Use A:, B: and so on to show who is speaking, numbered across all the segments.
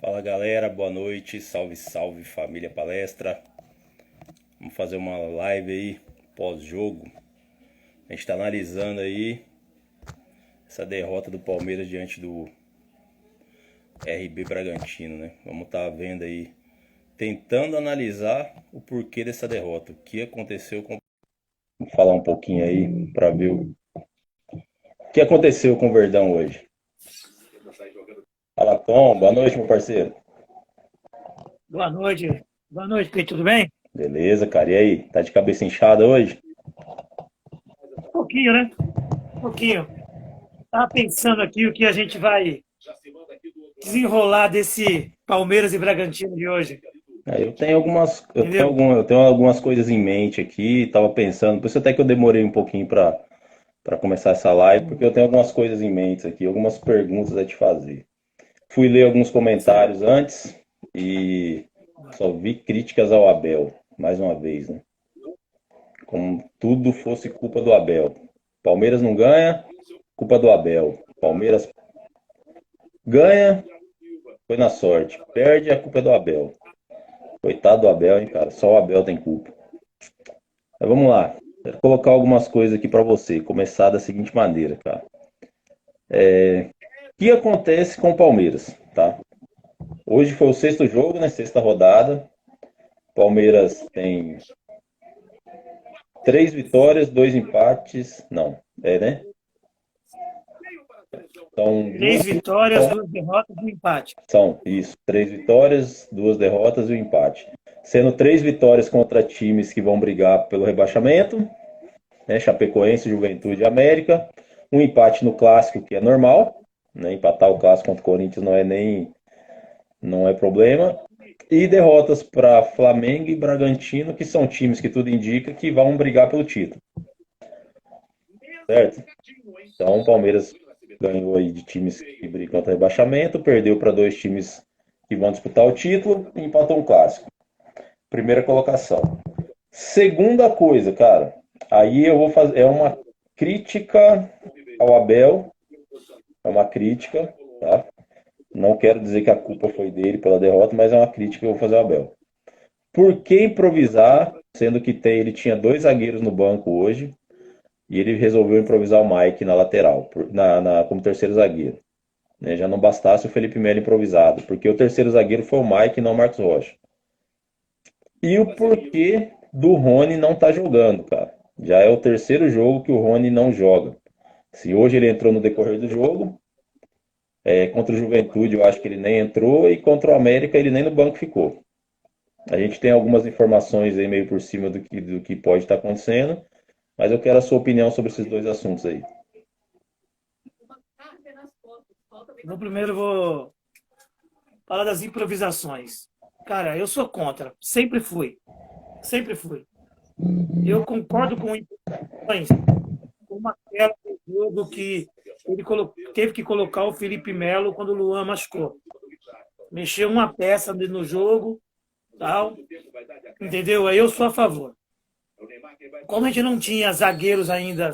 A: Fala galera, boa noite, salve salve família palestra. Vamos fazer uma live aí pós-jogo. A gente está analisando aí essa derrota do Palmeiras diante do RB Bragantino, né? Vamos estar vendo aí, tentando analisar o porquê dessa derrota, o que aconteceu com. Vou falar um pouquinho aí para ver o que aconteceu com o Verdão hoje. Fala Tom, boa noite meu parceiro.
B: Boa noite. Boa noite, Pedro. Tudo bem?
A: Beleza, cara, e aí? Tá de cabeça inchada hoje?
B: Um pouquinho, né? Um pouquinho. Estava pensando aqui o que a gente vai desenrolar desse Palmeiras e Bragantino de hoje.
A: Eu tenho algumas,
B: Entendeu?
A: eu tenho algumas coisas em mente aqui, tava pensando, por isso até que eu demorei um pouquinho para começar essa live, porque eu tenho algumas coisas em mente aqui, algumas perguntas a te fazer. Fui ler alguns
B: Certo.
A: comentários antes e só vi críticas ao Abel, mais uma vez, né? Como tudo fosse culpa do Abel. Palmeiras não ganha, culpa do Abel. Palmeiras ganha, foi na sorte. Perde, a culpa é do Abel. Coitado do Abel, hein, cara? Só o Abel tem culpa. Mas vamos lá. Quero colocar algumas coisas aqui para você. Começar da seguinte maneira, cara. O que acontece com o Palmeiras, tá? Hoje foi o sexto jogo, né? Sexta rodada. Palmeiras tem 3 vitórias, 2 empates. Não, né? São duas.
B: 3 vitórias,
A: São,
B: 2 derrotas e um empate.
A: são isso. 3 vitórias, 2 derrotas e um empate. Sendo 3 vitórias contra times que vão brigar pelo rebaixamento, né? Chapecoense, Juventude e América. Um empate no clássico, que é normal, né? Empatar o clássico contra o Corinthians não é problema. E derrotas para Flamengo e Bragantino, que são times que tudo indica que vão brigar pelo título, certo? Então o Palmeiras ganhou aí de times que brigam contra rebaixamento, perdeu para 2 times que vão disputar o título e empatou um clássico. Primeira colocação. Segunda coisa, cara, aí eu vou fazer, é uma crítica ao Abel, é uma crítica, tá? Não quero dizer que a culpa foi dele pela derrota, mas é uma crítica que eu vou fazer ao Abel. Por que improvisar, sendo que ele tinha 2 zagueiros no banco hoje, e ele resolveu improvisar o Mike na lateral, como terceiro zagueiro? Né? Já não bastasse o Felipe Melo improvisado, porque o terceiro zagueiro foi o Mike e não o Marcos Rocha. E o porquê do Rony não estar jogando, cara? Já é o terceiro jogo que o Rony não joga. Se hoje ele entrou no decorrer do jogo, contra o Juventude eu acho que ele nem entrou, e contra o América ele nem no banco ficou. A gente tem algumas informações aí meio por cima do que pode estar acontecendo, mas eu quero a sua opinião sobre esses dois assuntos aí.
B: No primeiro, vou falar das improvisações. Cara, eu sou contra. Sempre fui. Sempre fui. Eu concordo com improvisações, como aquela do jogo que ele teve que colocar o Felipe Melo quando o Luan machucou. Mexeu uma peça no jogo, tal. Entendeu? Aí eu sou a favor. Como a gente não tinha zagueiros ainda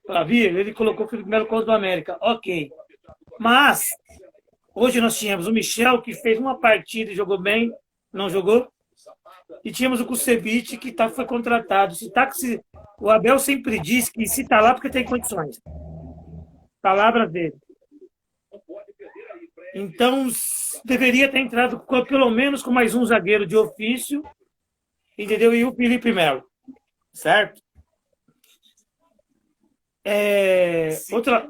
B: para vir, ele colocou o Felipe Melo contra o América. Ok. Mas, hoje nós tínhamos o Michel, que fez uma partida e jogou bem, não jogou. E tínhamos o Kusevich, que foi contratado. O Abel sempre diz que se está lá porque tem condições. Palavra dele. Então, deveria ter entrado pelo menos com mais um zagueiro de ofício, entendeu? E o Felipe Melo. Certo?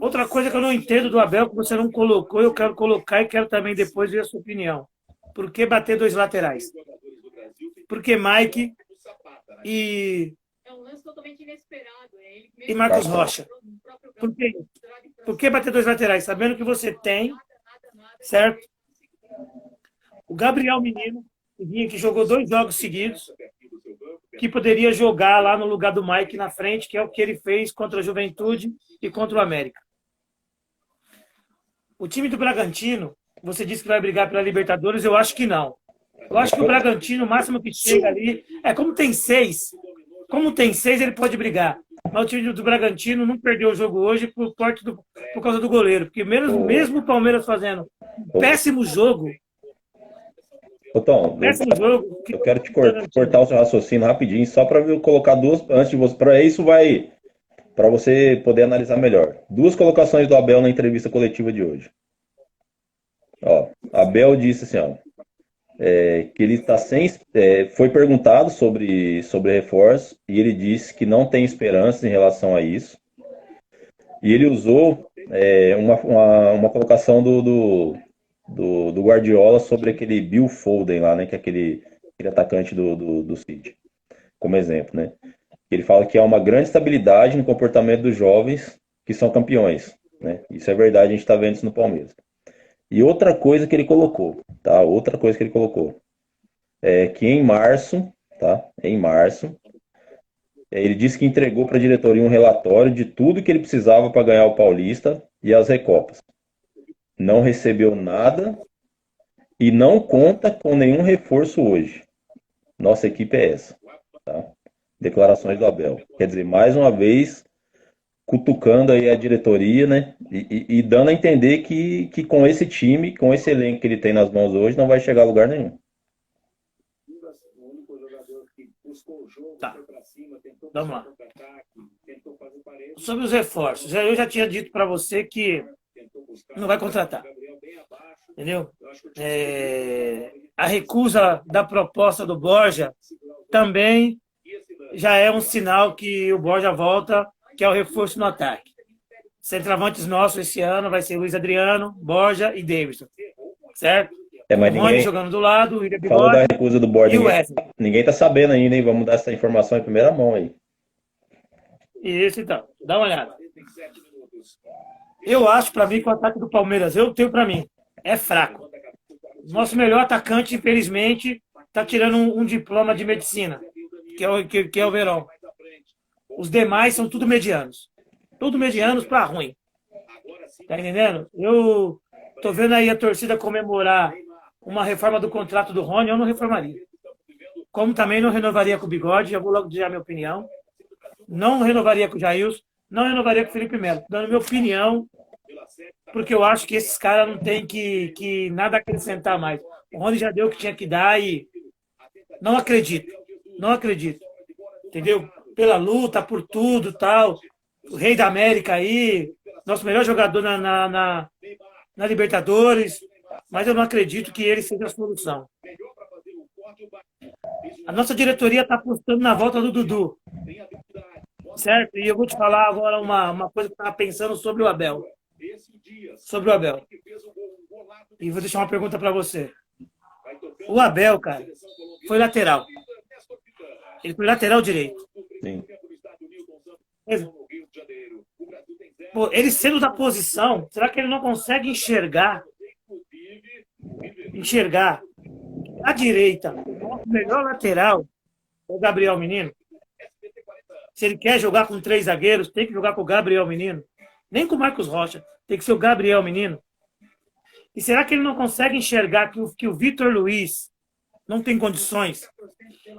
B: Outra coisa que eu não entendo do Abel, que você não colocou, eu quero colocar e quero também depois ver a sua opinião. Por que bater 2 laterais? Por que Mike e, e Marcos Rocha? Por que bater 2 laterais? Sabendo que você tem, certo? O Gabriel Menino, que jogou 2 jogos seguidos, que poderia jogar lá no lugar do Mike na frente, que é o que ele fez contra a Juventude e contra o América. O time do Bragantino, você disse que vai brigar pela Libertadores, eu acho que não. Eu acho que o Bragantino, o máximo que chega ali, como tem seis, ele pode brigar. Mas o time do Bragantino não perdeu o jogo hoje por causa do goleiro. Porque mesmo o Palmeiras fazendo um péssimo jogo,
A: Ô, Tom,
B: Começa no jogo.
A: eu quero te cortar o seu raciocínio rapidinho, só para eu colocar duas antes de você. Para isso vai para você poder analisar melhor. Duas colocações do Abel na entrevista coletiva de hoje. Ó, Abel disse assim, ó, que ele está sem. Foi perguntado sobre reforço e ele disse que não tem esperança em relação a isso. E ele usou uma colocação do Guardiola sobre aquele Bill Foden lá, né? Que é aquele atacante do City, como exemplo, né? Ele fala que há uma grande estabilidade no comportamento dos jovens que são campeões, né? Isso é verdade, a gente está vendo isso no Palmeiras. E outra coisa que ele colocou, tá? Outra coisa que ele colocou é que em março, tá? Em março, ele disse que entregou para a diretoria um relatório de tudo que ele precisava para ganhar o Paulista e as Recopas. Não recebeu nada e não conta com nenhum reforço hoje. Nossa equipe é essa, tá? Declarações do Abel. Quer dizer, mais uma vez, cutucando aí a diretoria, né? E dando a entender que com esse time, com esse elenco que ele tem nas mãos hoje, não vai chegar a lugar nenhum.
B: Tá. Vamos lá. Sobre os reforços, eu já tinha dito para você que não vai contratar. Entendeu? A recusa da proposta do Borja também já é um sinal que o Borja volta, que é o reforço no ataque. Centroavantes nossos esse ano vai ser Luiz Adriano, Borja e Davidson. Certo?
A: Mas
B: o Rony jogando do lado, o William
A: falou da recusa do Borja.
B: E
A: ninguém tá sabendo ainda, hein? Vamos dar essa informação em primeira mão aí.
B: Isso, então. Dá uma olhada. Eu acho, para mim, que o ataque do Palmeiras, eu tenho para mim, é fraco. Nosso melhor atacante, infelizmente, está tirando um diploma de medicina, que é o Verón. Os demais são tudo medianos. Tudo medianos para ruim. Tá entendendo? Eu tô vendo aí a torcida comemorar uma reforma do contrato do Rony, eu não reformaria. Como também não renovaria com o Bigode, já vou logo dizer a minha opinião. Não renovaria com o Jailson, não renovaria com o Felipe Melo. Dando minha opinião, porque eu acho que esses caras não tem que nada acrescentar mais. O Rony já deu o que tinha que dar e não acredito. Não acredito. Entendeu? Pela luta, por tudo, tal. O Rei da América aí, nosso melhor jogador na Libertadores, mas eu não acredito que ele seja a solução. A nossa diretoria está apostando na volta do Dudu. Certo? E eu vou te falar agora uma coisa que eu estava pensando sobre o Abel. Sobre o Abel. E vou deixar uma pergunta para você. O Abel, cara, foi lateral. Ele foi lateral direito.
A: Sim.
B: Pô, ele sendo da posição, será que ele não consegue enxergar a direita, o melhor lateral é o Gabriel Menino? Se ele quer jogar com 3 zagueiros, tem que jogar com o Gabriel Menino. Nem com o Marcos Rocha, tem que ser o Gabriel Menino. E será que ele não consegue enxergar que o Vitor Luiz não tem condições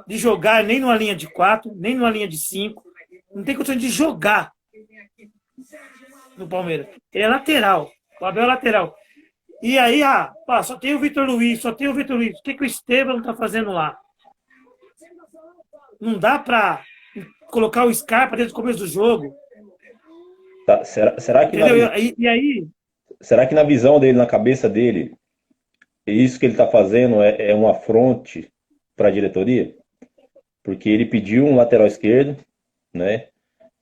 B: de jogar nem numa linha de 4, nem numa linha de 5, não tem condições de jogar no Palmeiras. Ele é lateral, o Abel é lateral. E aí, só tem o Vitor Luiz. O que o Esteban está fazendo lá? Não dá para colocar o Scarpa desde o começo do jogo.
A: Tá, será que será que na visão dele, na cabeça dele, isso que ele está fazendo é um afronte para a diretoria? Porque ele pediu um lateral esquerdo, né?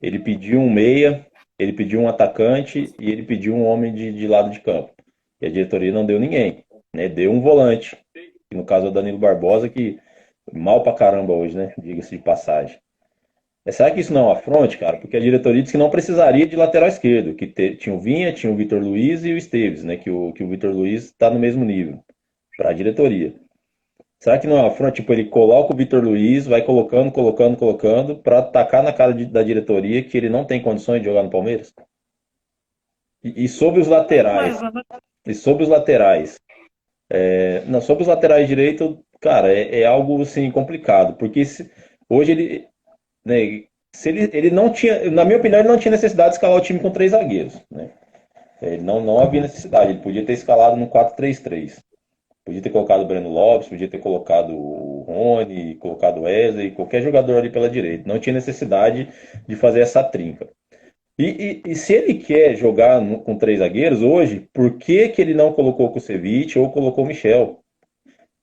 A: Ele pediu um meia, ele pediu um atacante e ele pediu um homem de lado de campo. E a diretoria não deu ninguém, né? Deu um volante, que no caso é o Danilo Barbosa, que mal pra caramba hoje, né? Diga-se de passagem. Será que isso não é um afronte, cara? Porque a diretoria disse que não precisaria de lateral esquerdo, que tinha o Vinha, tinha o Vitor Luiz e o Esteves, né? Que o Vitor Luiz está no mesmo nível para a diretoria. Será que não é um afronte? Tipo, ele coloca o Vitor Luiz, vai colocando, para atacar na cara da diretoria que ele não tem condições de jogar no Palmeiras? E sobre os laterais? Sobre os laterais direito, cara, é algo assim complicado, porque hoje ele, né, se ele não tinha, na minha opinião, ele não tinha necessidade de escalar o time com 3 zagueiros, né? Ele não havia necessidade, ele podia ter escalado no 4-3-3. Podia ter colocado o Breno Lopes, podia ter colocado o Rony, colocado o Wesley, qualquer jogador ali pela direita. Não tinha necessidade de fazer essa trinca. E se ele quer jogar com três zagueiros hoje, por que, que ele não colocou o Kusevich ou colocou o Michel?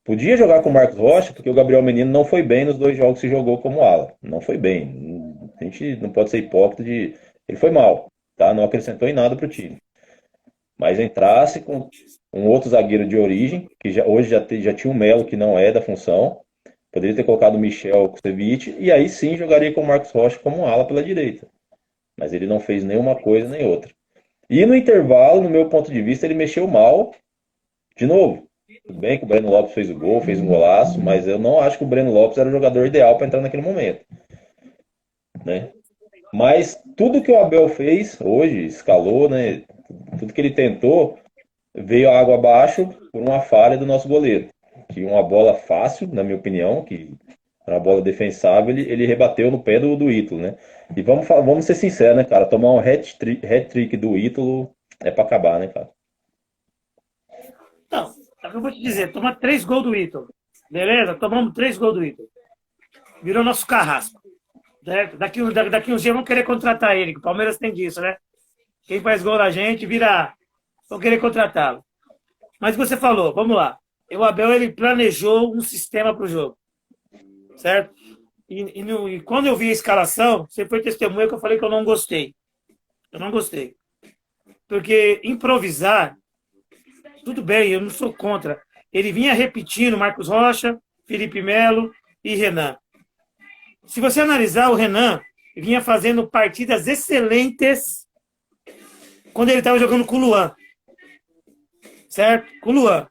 A: Podia jogar com o Marcos Rocha, porque o Gabriel Menino não foi bem nos 2 jogos que jogou como ala. Não foi bem. A gente não pode ser hipócrita de. Ele foi mal, tá? Não acrescentou em nada para o time. Mas entrasse com um outro zagueiro de origem, que hoje já tinha o Melo, que não é da função. Poderia ter colocado o Michel Kusevich, e aí sim jogaria com o Marcos Rocha como ala pela direita. Mas ele não fez nenhuma coisa nem outra. E no intervalo, no meu ponto de vista, ele mexeu mal de novo. Tudo bem que o Breno Lopes fez o gol, fez um golaço, mas eu não acho que o Breno Lopes era o jogador ideal para entrar naquele momento. Né? Mas tudo que o Abel fez hoje, escalou, né? Tudo que ele tentou, veio água abaixo por uma falha do nosso goleiro. Que uma bola fácil, na minha opinião, que era uma bola defensável, ele rebateu no pé do Ítalo, né? E vamos ser sinceros, né, cara? Tomar um hat-trick do Ítalo é para acabar, né, cara?
B: Então, é o que eu vou te dizer. Tomar 3 gols do Ítalo. Beleza? Tomamos 3 gols do Ítalo. Virou nosso carrasco. Certo? Daqui uns dias vão querer contratar ele, que o Palmeiras tem disso, né? Quem faz gol na gente vira. Vão querer contratá-lo. Mas você falou, vamos lá. O Abel ele planejou um sistema para o jogo. Certo? E quando eu vi a escalação, você foi testemunha que eu falei que eu não gostei. Eu não gostei. Porque improvisar, tudo bem, eu não sou contra. Ele vinha repetindo Marcos Rocha, Felipe Melo e Renan. Se você analisar, o Renan vinha fazendo partidas excelentes quando ele estava jogando com o Luan. Certo? Com o Luan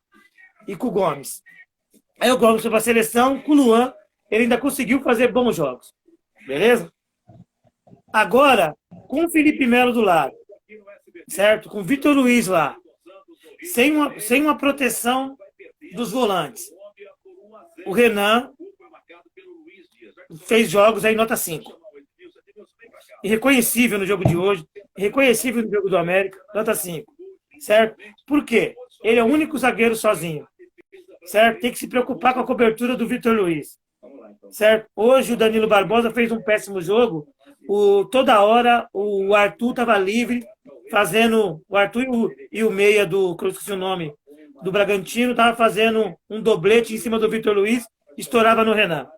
B: e com o Gomes. Aí o Gomes foi para a seleção, com o Luan, ele ainda conseguiu fazer bons jogos. Beleza? Agora, com o Felipe Melo do lado, certo? Com o Vitor Luiz lá, sem uma proteção dos volantes. O Renan fez jogos aí nota 5. Irreconhecível no jogo de hoje, irreconhecível no jogo do América, nota 5. Certo? Por quê? Ele é o único zagueiro sozinho. Certo? Tem que se preocupar com a cobertura do Vitor Luiz. Certo? Hoje o Danilo Barbosa fez um péssimo jogo. Toda hora o Arthur estava livre, fazendo. O Arthur e o meia do. Que eu esqueci o nome. Do Bragantino, estava fazendo um doblete em cima do Vitor Luiz, estourava no Renan.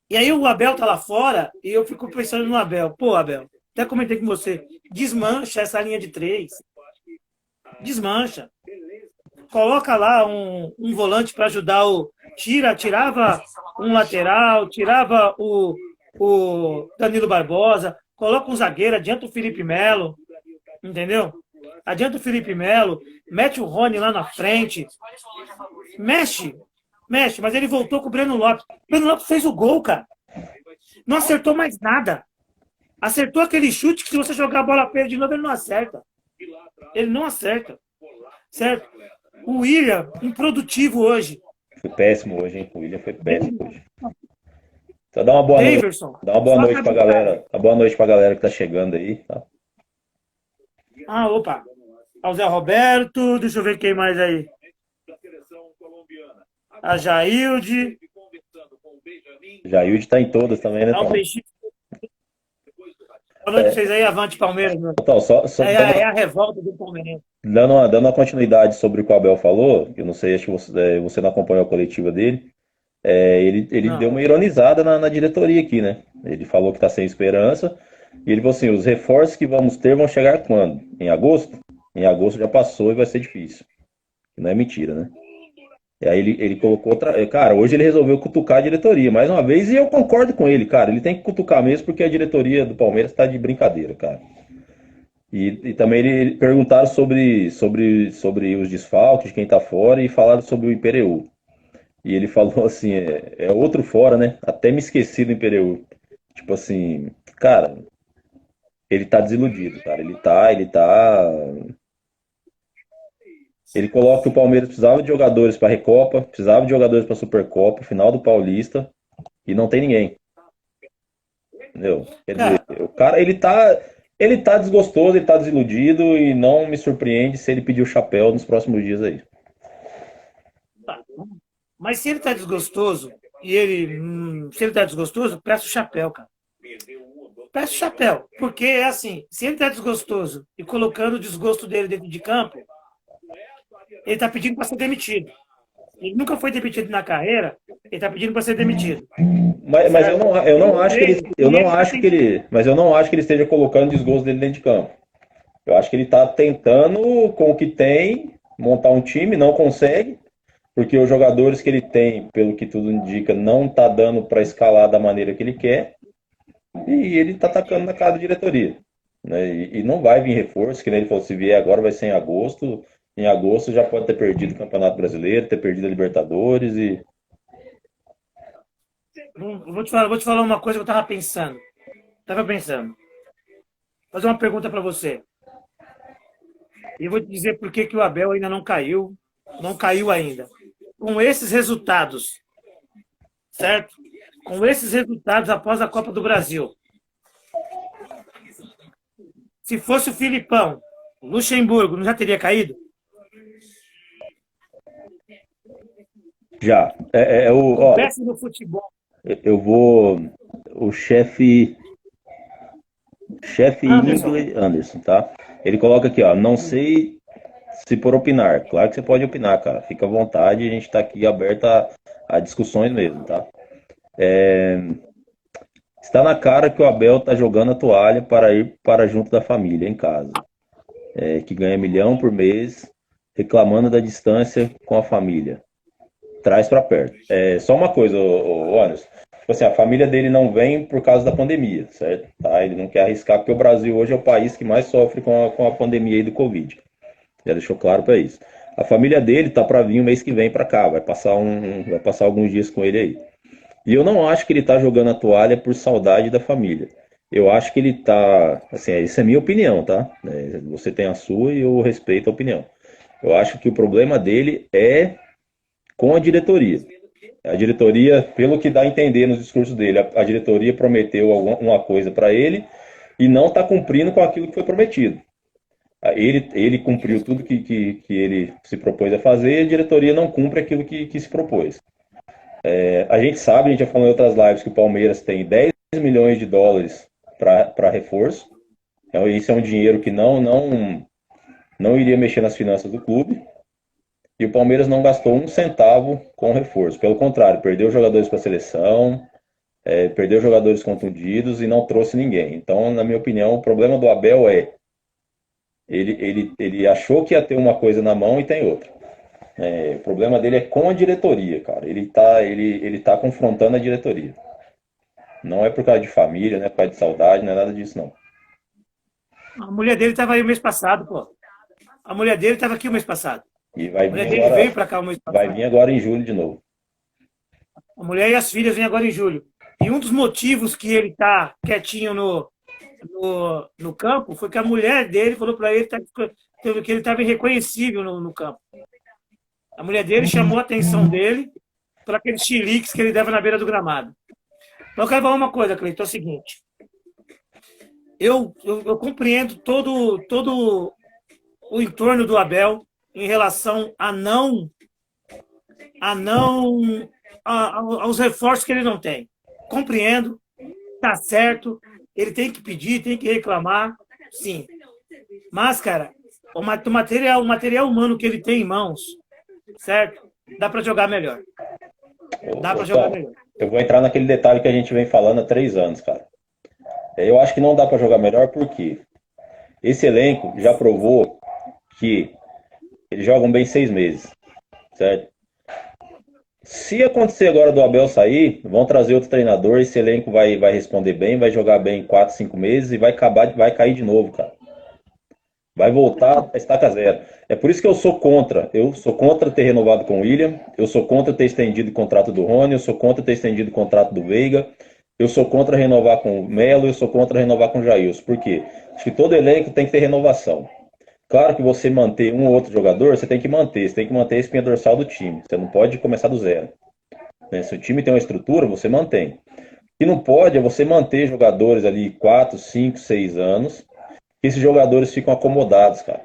B: E aí o Abel tá lá fora e eu fico pensando no Abel. Pô, Abel, até comentei com você. Desmancha essa linha de 3. Desmancha. Coloca lá um volante para ajudar o. Tirava um lateral, tirava o Danilo Barbosa, coloca um zagueiro, adianta o Felipe Melo, entendeu? Adianta o Felipe Melo, mete o Rony lá na frente, mexe, mas ele voltou com o Breno Lopes. O Breno Lopes fez o gol, cara. Não acertou mais nada. Acertou aquele chute que se você jogar a bola pra ele de novo, ele não acerta. Ele não acerta. Certo? O William, improdutivo hoje.
A: Foi péssimo hoje, hein? O William foi péssimo hoje. Então dá uma boa
B: Daverson,
A: noite. Dá uma boa noite pra galera. Uma boa noite pra galera que tá chegando aí. Tá?
B: Opa. O Zé Roberto, deixa eu ver quem mais aí. A Jailde.
A: Jailde tá em todas também, né?
B: Boa noite pra vocês aí, avante Palmeiras. Né?
A: Então,
B: é a revolta do Palmeiras.
A: Dando uma continuidade sobre o que o Abel falou, eu não sei, acho que você não acompanhou a coletiva dele, ele deu uma ironizada na diretoria aqui, né? Ele falou que está sem esperança, e ele falou assim, os reforços que vamos ter vão chegar quando? Em agosto? Em agosto já passou e vai ser difícil. Não é mentira, né? E aí ele colocou outra. Cara, hoje ele resolveu cutucar a diretoria mais uma vez, e eu concordo com ele, cara. Ele tem que cutucar mesmo, porque a diretoria do Palmeiras está de brincadeira, cara. E também ele perguntaram sobre os desfalques, de quem tá fora, e falaram sobre o Imperiú. E ele falou assim, é outro fora, né? Até me esqueci do Imperiú. Tipo assim, cara, ele tá desiludido, cara. Ele coloca que o Palmeiras precisava de jogadores para Recopa, precisava de jogadores para Supercopa, final do Paulista, e não tem ninguém. Entendeu? Quer dizer, o cara, ele tá desgostoso, ele tá desiludido, e não me surpreende se ele pedir o chapéu nos próximos dias aí.
B: Tá. Mas se ele tá desgostoso, se ele tá desgostoso, peça o chapéu, cara. Peça o chapéu. Porque é assim, se ele tá desgostoso e colocando o desgosto dele dentro de campo, ele tá pedindo para ser demitido. Ele nunca foi demitido na carreira, ele tá pedindo para ser demitido.
A: Mas
B: Certo?
A: eu
B: Eu
A: não acho que ele,
B: creio
A: eu
B: que
A: não
B: ele tá
A: acho que
B: tentando.
A: ele, mas eu não acho que ele esteja colocando desgosto dele dentro de campo. Eu acho que ele está tentando, com o que tem, montar um time, não consegue, porque os jogadores que ele tem, pelo que tudo indica, não tá dando para escalar da maneira que ele quer, e ele tá atacando na cara da diretoria. Né? E não vai vir reforço, que nem ele falou, se vier agora vai ser em agosto. Em agosto já pode ter perdido o Campeonato Brasileiro, ter perdido a Libertadores e.
B: Vou te falar uma coisa que eu tava pensando. Tava pensando. Vou fazer uma pergunta para você. E eu vou te dizer por que que o Abel ainda não caiu. Não caiu ainda. Com esses resultados, certo? Com esses resultados após a Copa do Brasil. Se fosse o Filipão, o Luxemburgo, não já teria caído?
A: Já. Ó,
B: Soubesse no futebol.
A: eu vou. O chefe
B: Anderson,
A: Ingley Anderson, tá? Ele coloca aqui, ó, não sei se por opinar. Claro que você pode opinar, cara. Fica à vontade, a gente tá aqui aberto a discussões mesmo, tá? Está na cara que o Abel tá jogando a toalha para ir para junto da família, em casa. Que ganha milhão por mês, reclamando da distância com a família. Traz para perto. Só uma coisa, ô Anderson. Tipo assim, a família dele não vem por causa da pandemia, certo? Tá? Ele não quer arriscar, porque o Brasil hoje é o país que mais sofre com a pandemia aí do Covid. Já deixou claro para isso. A família dele tá para vir o mês que vem para cá, vai passar alguns dias com ele aí. E eu não acho que ele tá jogando a toalha por saudade da família. Eu acho que ele tá, assim, essa é a minha opinião, tá? Você tem a sua e eu respeito a opinião. Eu acho que o problema dele é com a diretoria. A diretoria, pelo que dá a entender nos discursos dele, a diretoria prometeu uma coisa para ele e não está cumprindo com aquilo que foi prometido. Ele cumpriu tudo que ele se propôs a fazer e a diretoria não cumpre aquilo que se propôs. A gente sabe, a gente já falou em outras lives, que o Palmeiras tem 10 milhões de dólares para reforço. Então, isso é um dinheiro que não iria mexer nas finanças do clube. E o Palmeiras não gastou um centavo com reforço. Pelo contrário, perdeu jogadores para a seleção, perdeu jogadores contundidos e não trouxe ninguém. Então, na minha opinião, o problema do Abel é ele achou que ia ter uma coisa na mão e tem outra. O problema dele é com a diretoria, cara. Ele tá confrontando a diretoria. Não é por causa de família, não é por causa de saudade, não é nada disso, não.
B: a mulher dele estava aí o mês passado, pô. A mulher dele estava aqui o mês passado.
A: E
B: A mulher dele veio para cá o mês
A: vai
B: passado.
A: vir agora em julho de novo.
B: A mulher e as filhas vêm agora em julho. E um dos motivos que ele tá quietinho no campo foi que a mulher dele falou para ele que ele estava irreconhecível no campo. A mulher dele chamou a atenção dele para aqueles chiliques que ele dava na beira do gramado. Então, eu quero falar uma coisa, Cleiton, é o seguinte. Eu compreendo todo o entorno do Abel em relação aos reforços que ele não tem. Compreendo, tá certo, ele tem que pedir, tem que reclamar, sim. Mas, cara, o material humano que ele tem em mãos, certo? Dá para jogar melhor. Dá para jogar melhor.
A: Eu vou entrar naquele detalhe que a gente vem falando há 3 anos, cara. Eu acho que não dá para jogar melhor porque esse elenco já provou que eles jogam bem 6 meses, certo? Se acontecer agora do Abel sair, vão trazer outro treinador, esse elenco vai responder bem, vai jogar bem 4, 5 meses e vai cair de novo, cara. Vai voltar a estaca zero. É por isso que eu sou contra. Eu sou contra ter renovado com o William, eu sou contra ter estendido o contrato do Rony, eu sou contra ter estendido o contrato do Veiga, eu sou contra renovar com o Melo, eu sou contra renovar com o Jailson. Por quê? Acho que todo elenco tem que ter renovação. Claro que você manter um ou outro jogador, você tem que manter a espinha dorsal do time. Você não pode começar do zero. Se o time tem uma estrutura, você mantém. O que não pode é você manter jogadores ali 4, 5, 6 anos, que esses jogadores ficam acomodados, cara.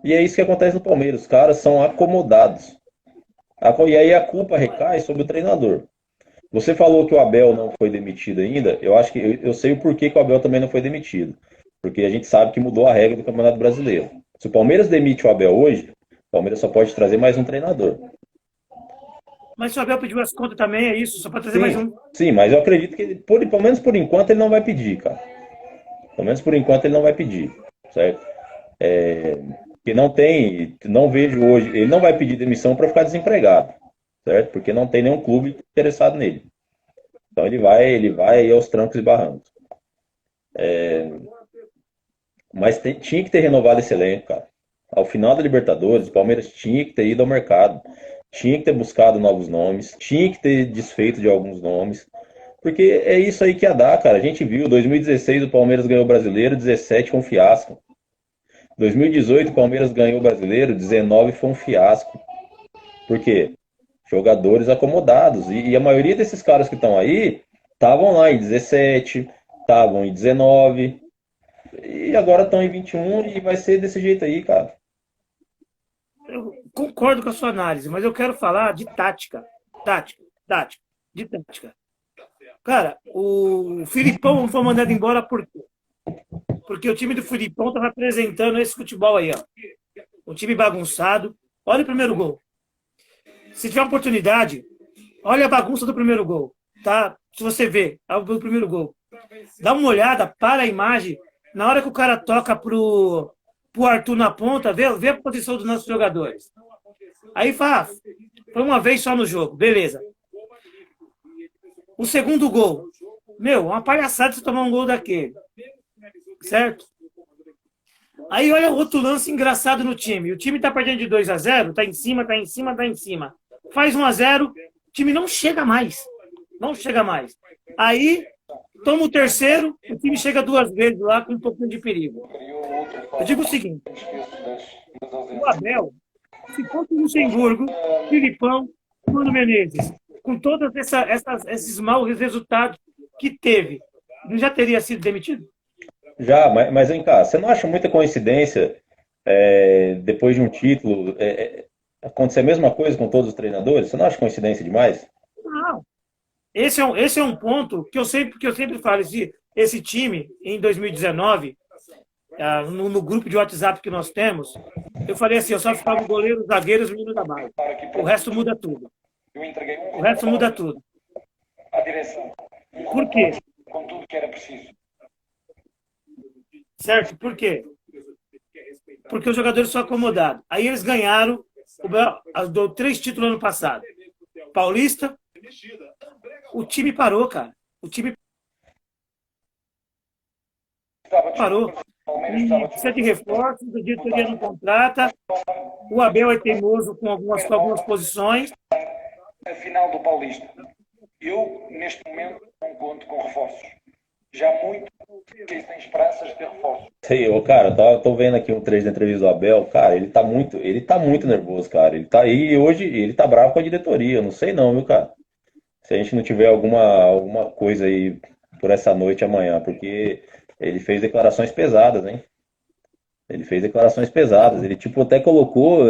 A: E é isso que acontece no Palmeiras. Os caras são acomodados. E aí a culpa recai sobre o treinador. Você falou que o Abel não foi demitido ainda. Eu acho que eu sei o porquê que o Abel também não foi demitido. Porque a gente sabe que mudou a regra do Campeonato Brasileiro. Se o Palmeiras demite o Abel hoje, o Palmeiras só pode trazer mais um treinador.
B: Mas se o Abel pediu as contas também, é isso, só para trazer mais
A: Sim,
B: um.
A: sim, mas eu acredito que, pelo menos por enquanto, ele não vai pedir, cara. Pelo menos por enquanto ele não vai pedir, certo? Porque não tem, não vejo hoje, ele não vai pedir demissão para ficar desempregado, certo? Porque não tem nenhum clube interessado nele. Então ele vai aí aos trancos e barrancos. Mas tinha que ter renovado esse elenco, cara. Ao final da Libertadores, o Palmeiras tinha que ter ido ao mercado, tinha que ter buscado novos nomes, tinha que ter desfeito de alguns nomes, porque é isso aí que ia dar, cara. A gente viu, 2016 o Palmeiras ganhou o Brasileiro, 17 foi um fiasco. 2018 o Palmeiras ganhou o Brasileiro, 19 foi um fiasco. Por quê? Jogadores acomodados. E a maioria desses caras que estão aí estavam lá em 17, estavam em 19, e agora estão em 21 e vai ser desse jeito aí, cara.
B: Eu concordo com a sua análise, mas eu quero falar de tática. Tática, tática, de tática. Cara, o Filipão foi mandado embora por quê? Porque o time do Filipão estava apresentando esse futebol aí, ó. Um time bagunçado. Olha o primeiro gol. Se tiver oportunidade, olha a bagunça do primeiro gol, tá? Se você vê o primeiro gol, dá uma olhada, para a imagem. Na hora que o cara toca pro Arthur na ponta, vê a posição dos nossos jogadores. Aí fala, foi uma vez só no jogo, beleza. O segundo gol, uma palhaçada você tomar um gol daquele, certo? Aí olha outro lance engraçado no time. O time tá perdendo de 2-0, tá em cima, tá em cima, tá em cima. Faz 1-0, o time não chega mais. Não chega mais. Aí, toma o terceiro, o time chega 2 vezes lá com um pouquinho de perigo. Eu digo o seguinte, o Abel, se fosse o Luxemburgo, Filipão, Mano Menezes, com todos esses maus resultados que teve, não já teria sido demitido?
A: Já, mas vem cá, você não acha muita coincidência depois de um título acontecer a mesma coisa com todos os treinadores? Você não acha coincidência demais?
B: Não. Esse é um ponto que eu sempre falo. Esse time, em 2019, no grupo de WhatsApp que nós temos, eu falei assim, eu só ficava o goleiro, os zagueiros e os meninos da base. O resto muda tudo. O resto muda tudo. Por quê? Certo? Por quê? Porque os jogadores são acomodados. Aí eles ganharam 3 títulos ano passado. Paulista, o time parou, cara. O time parou. E precisa de reforços, a diretoria não contrata. O Abel é teimoso com algumas posições.
C: A final do Paulista. Eu, neste momento, não conto com reforços. Já muito quem tem esperanças de ter reforços.
A: Sei, cara, tô vendo aqui um trecho da entrevista do Abel, cara, ele tá muito nervoso, cara. Ele tá aí hoje, ele tá bravo com a diretoria. Eu não sei não, viu, cara? Se a gente não tiver alguma coisa aí por essa noite amanhã, porque ele fez declarações pesadas, hein? Ele fez declarações pesadas. Ele, tipo, até colocou,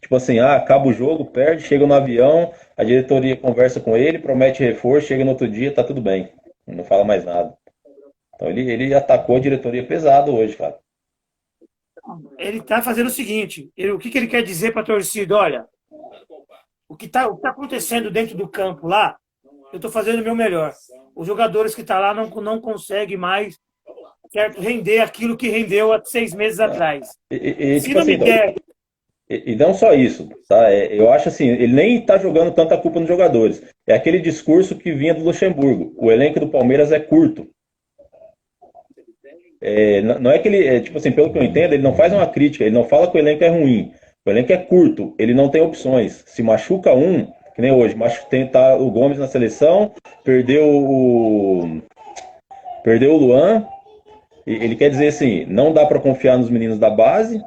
A: tipo assim, acaba o jogo, perde, chega no avião, a diretoria conversa com ele, promete reforço, chega no outro dia, tá tudo bem. Não fala mais nada. Então ele atacou a diretoria pesado hoje, cara.
B: Ele está fazendo o seguinte: o que ele quer dizer para a torcida? Olha, o que tá acontecendo dentro do campo lá, eu estou fazendo o meu melhor. Os jogadores que estão lá não conseguem mais, certo, render aquilo que rendeu há 6 meses atrás. Se
A: Tipo
B: não me
A: assim,
B: der.
A: e não só isso, tá? Eu acho assim, ele nem tá jogando tanta culpa nos jogadores. É aquele discurso que vinha do Luxemburgo. O elenco do Palmeiras é curto. Não é que ele, tipo assim, pelo que eu entendo, ele não faz uma crítica, ele não fala que o elenco é ruim. O elenco é curto, ele não tem opções. Se machuca um, que nem hoje, tá o Gomes na seleção, perdeu o Luan. Ele quer dizer assim, não dá para confiar nos meninos da base,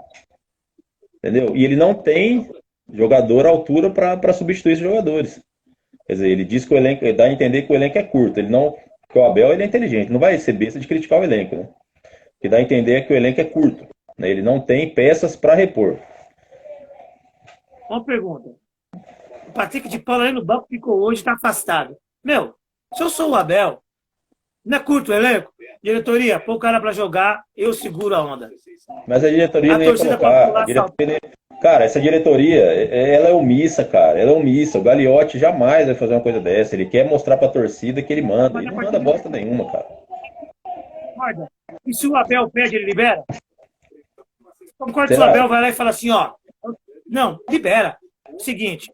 A: entendeu? E ele não tem jogador à altura para substituir esses jogadores. Quer dizer, ele diz que o elenco, dá a entender que o elenco é curto. Ele não, que o Abel ele é inteligente, não vai ser besta de criticar o elenco, né? O que dá a entender é que o elenco é curto, né? Ele não tem peças para repor.
B: Uma pergunta. O Patrick de Paula aí no banco ficou hoje, está afastado. Meu, se eu sou o Abel, não é curto o elenco? Diretoria, põe o cara para jogar, eu seguro a onda.
A: Mas a diretoria
B: A
A: não ia
B: torcida pode
A: colocar. A
B: pular salto.
A: diretoria Cara, essa diretoria, ela é omissa, cara. Ela é omissa. O Gagliotti jamais vai fazer uma coisa dessa. Ele quer mostrar pra torcida que ele manda.
B: Mas
A: Ele
B: a
A: não
B: partir
A: manda
B: de
A: bosta nenhuma, cara.
B: concorda? E se o Abel pede, ele libera? Concorda se o
A: Será?
B: Abel vai lá e fala assim, ó, não, libera. Seguinte,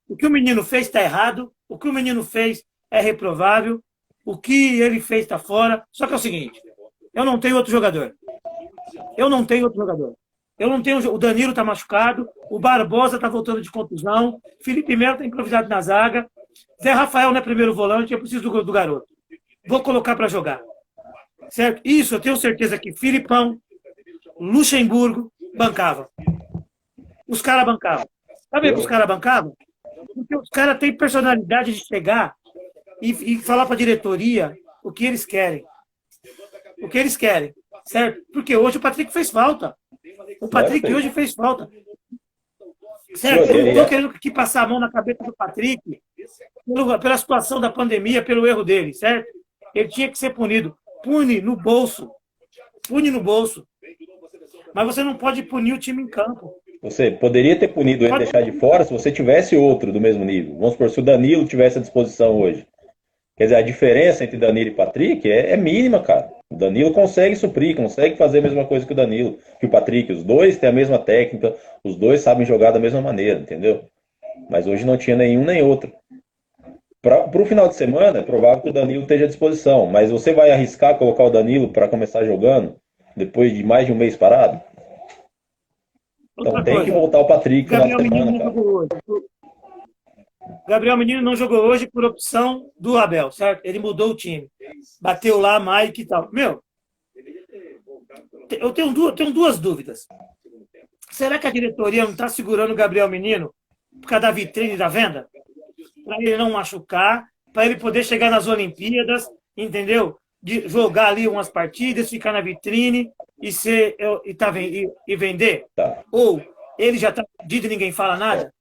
B: o que o menino fez está errado, o que o menino fez é reprovável, o que ele fez está fora. Só que é o seguinte, eu não tenho outro jogador. Eu não tenho outro jogador. Eu não tenho. O Danilo está machucado, o Barbosa está voltando de contusão, Felipe Melo está improvisado na zaga, Zé Rafael não é primeiro volante, eu preciso do garoto. Vou colocar para jogar. Certo? Isso, eu tenho certeza que Filipão, Luxemburgo bancava. Os caras bancavam. Sabe por que os caras bancavam? Porque os caras têm personalidade de chegar e falar para a diretoria o que eles querem. O que eles querem. Certo? Porque hoje o Patrick fez falta. O Patrick hoje fez falta. Certo? Eu não estou querendo aqui passar a mão na cabeça do Patrick pela situação da pandemia, pelo erro dele, certo? Ele tinha que ser punido. Pune no bolso. Pune no bolso. Mas você não pode punir o time em campo.
A: Você poderia ter punido ele e deixar de fora se você tivesse outro do mesmo nível. Vamos supor, se o Danilo tivesse à disposição hoje. Quer dizer, a diferença entre Danilo e Patrick é mínima, cara. O Danilo consegue suprir, consegue fazer a mesma coisa que o Danilo, que o Patrick. Os dois têm a mesma técnica, os dois sabem jogar da mesma maneira, entendeu? Mas hoje não tinha nenhum nem outro. Para o final de semana, é provável que o Danilo esteja à disposição. Mas você vai arriscar colocar o Danilo para começar jogando depois de mais de um mês parado? Então tem que voltar o Patrick no final de semana, cara.
B: Gabriel Menino não jogou hoje por opção do Abel, certo? Ele mudou o time. Bateu lá, Mike e tal. Meu, eu tenho duas dúvidas. Será que a diretoria não está segurando o Gabriel Menino por causa da vitrine da venda? Para ele não machucar, para ele poder chegar nas Olimpíadas, entendeu? De jogar ali umas partidas, ficar na vitrine e vender?
A: Tá.
B: Ou ele já está vendido e ninguém fala nada?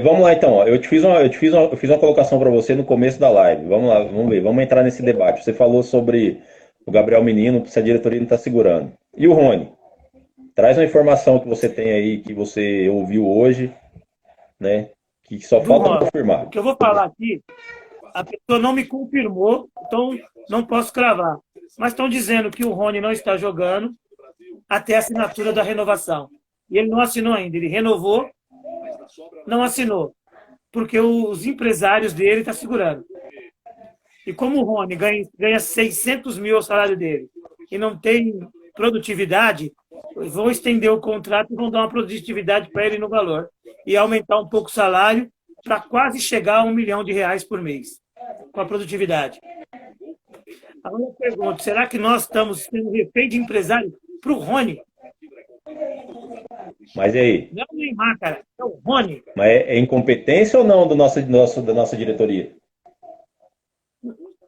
A: Vamos lá então, eu fiz uma colocação para você no começo da live. Vamos lá, vamos ver, vamos entrar nesse debate. Você falou sobre o Gabriel Menino, se a diretoria não está segurando. E o Rony? Traz uma informação que você tem aí, que você ouviu hoje, né? Que só falta confirmar.
B: O que eu vou falar aqui, a pessoa não me confirmou, então não posso cravar. Mas estão dizendo que o Rony não está jogando até a assinatura da renovação. E ele não assinou ainda, ele renovou, não assinou, porque os empresários dele estão segurando. E como o Rony ganha 600 mil ao salário dele e não tem produtividade, vão estender o contrato e vão dar uma produtividade para ele no valor e aumentar um pouco o salário para quase chegar a R$1 milhão por mês, com a produtividade. Agora eu pergunto, será que nós estamos sendo refém de empresário para o Rony?
A: Mas e aí?
B: Não é o Neymar, cara, é o Rony.
A: Mas é incompetência ou não da nossa diretoria?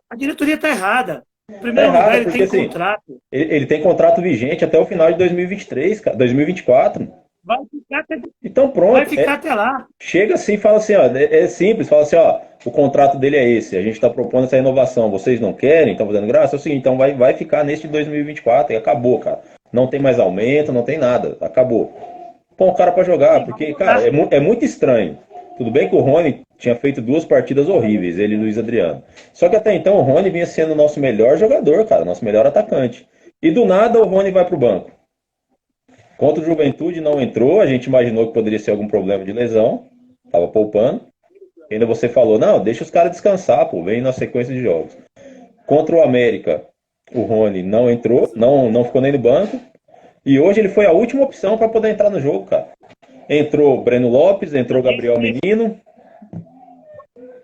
B: A diretoria está errada. Em primeiro lugar, ele tem contrato.
A: Ele tem contrato vigente até o final de 2023, 2024.
B: Vai ficar até,
A: então pronto.
B: Vai ficar até lá.
A: Chega assim e fala assim, ó, é simples, fala assim, ó, o contrato dele é esse, a gente está propondo essa inovação, vocês não querem, estão fazendo graça, é o seguinte, então vai ficar neste de 2024 e acabou, cara. Não tem mais aumento, não tem nada, acabou. Põe o cara para jogar, porque, cara, é muito estranho. Tudo bem que o Rony tinha feito 2 partidas horríveis, ele e o Luiz Adriano. Só que até então o Rony vinha sendo o nosso melhor jogador, cara, nosso melhor atacante. E do nada o Rony vai pro banco. Contra o Juventude não entrou, a gente imaginou que poderia ser algum problema de lesão, tava poupando. E ainda você falou, não, deixa os caras descansar, pô, vem na sequência de jogos. Contra o América, o Rony não entrou, não ficou nem no banco. E hoje ele foi a última opção para poder entrar no jogo, cara. Entrou Breno Lopes, entrou Gabriel Menino.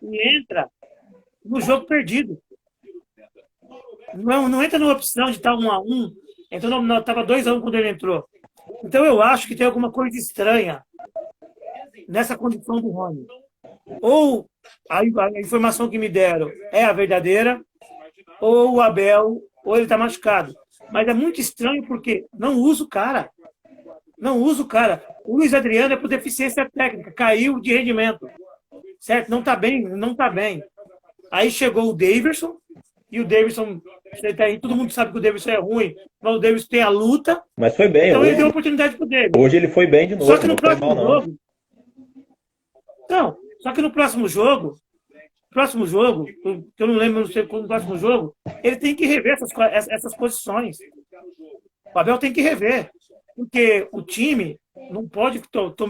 B: E entra no jogo perdido. Não entra na opção de estar 1-1. Então estava 2-1 quando ele entrou. Então eu acho que tem alguma coisa estranha nessa condição do Rony. Ou a informação que me deram é a verdadeira, ou o Abel, ou ele está machucado. Mas é muito estranho porque não usa o cara. Não usa o cara. O Luiz Adriano é por deficiência técnica, caiu de rendimento. Certo? Não está bem, não está bem. Aí chegou o Daverson, e o Daverson, todo mundo sabe que o Daverson é ruim, mas o Daverson tem a luta.
A: Mas foi bem.
B: Então
A: Hoje,
B: ele deu oportunidade pro Daverson.
A: Hoje ele foi bem de novo.
B: Só que no
A: não foi
B: próximo
A: mal, não.
B: jogo. Não, só que no próximo jogo, que eu não lembro, não sei qual no próximo jogo, ele tem que rever essas posições. O Abel tem que rever. Porque o time não pode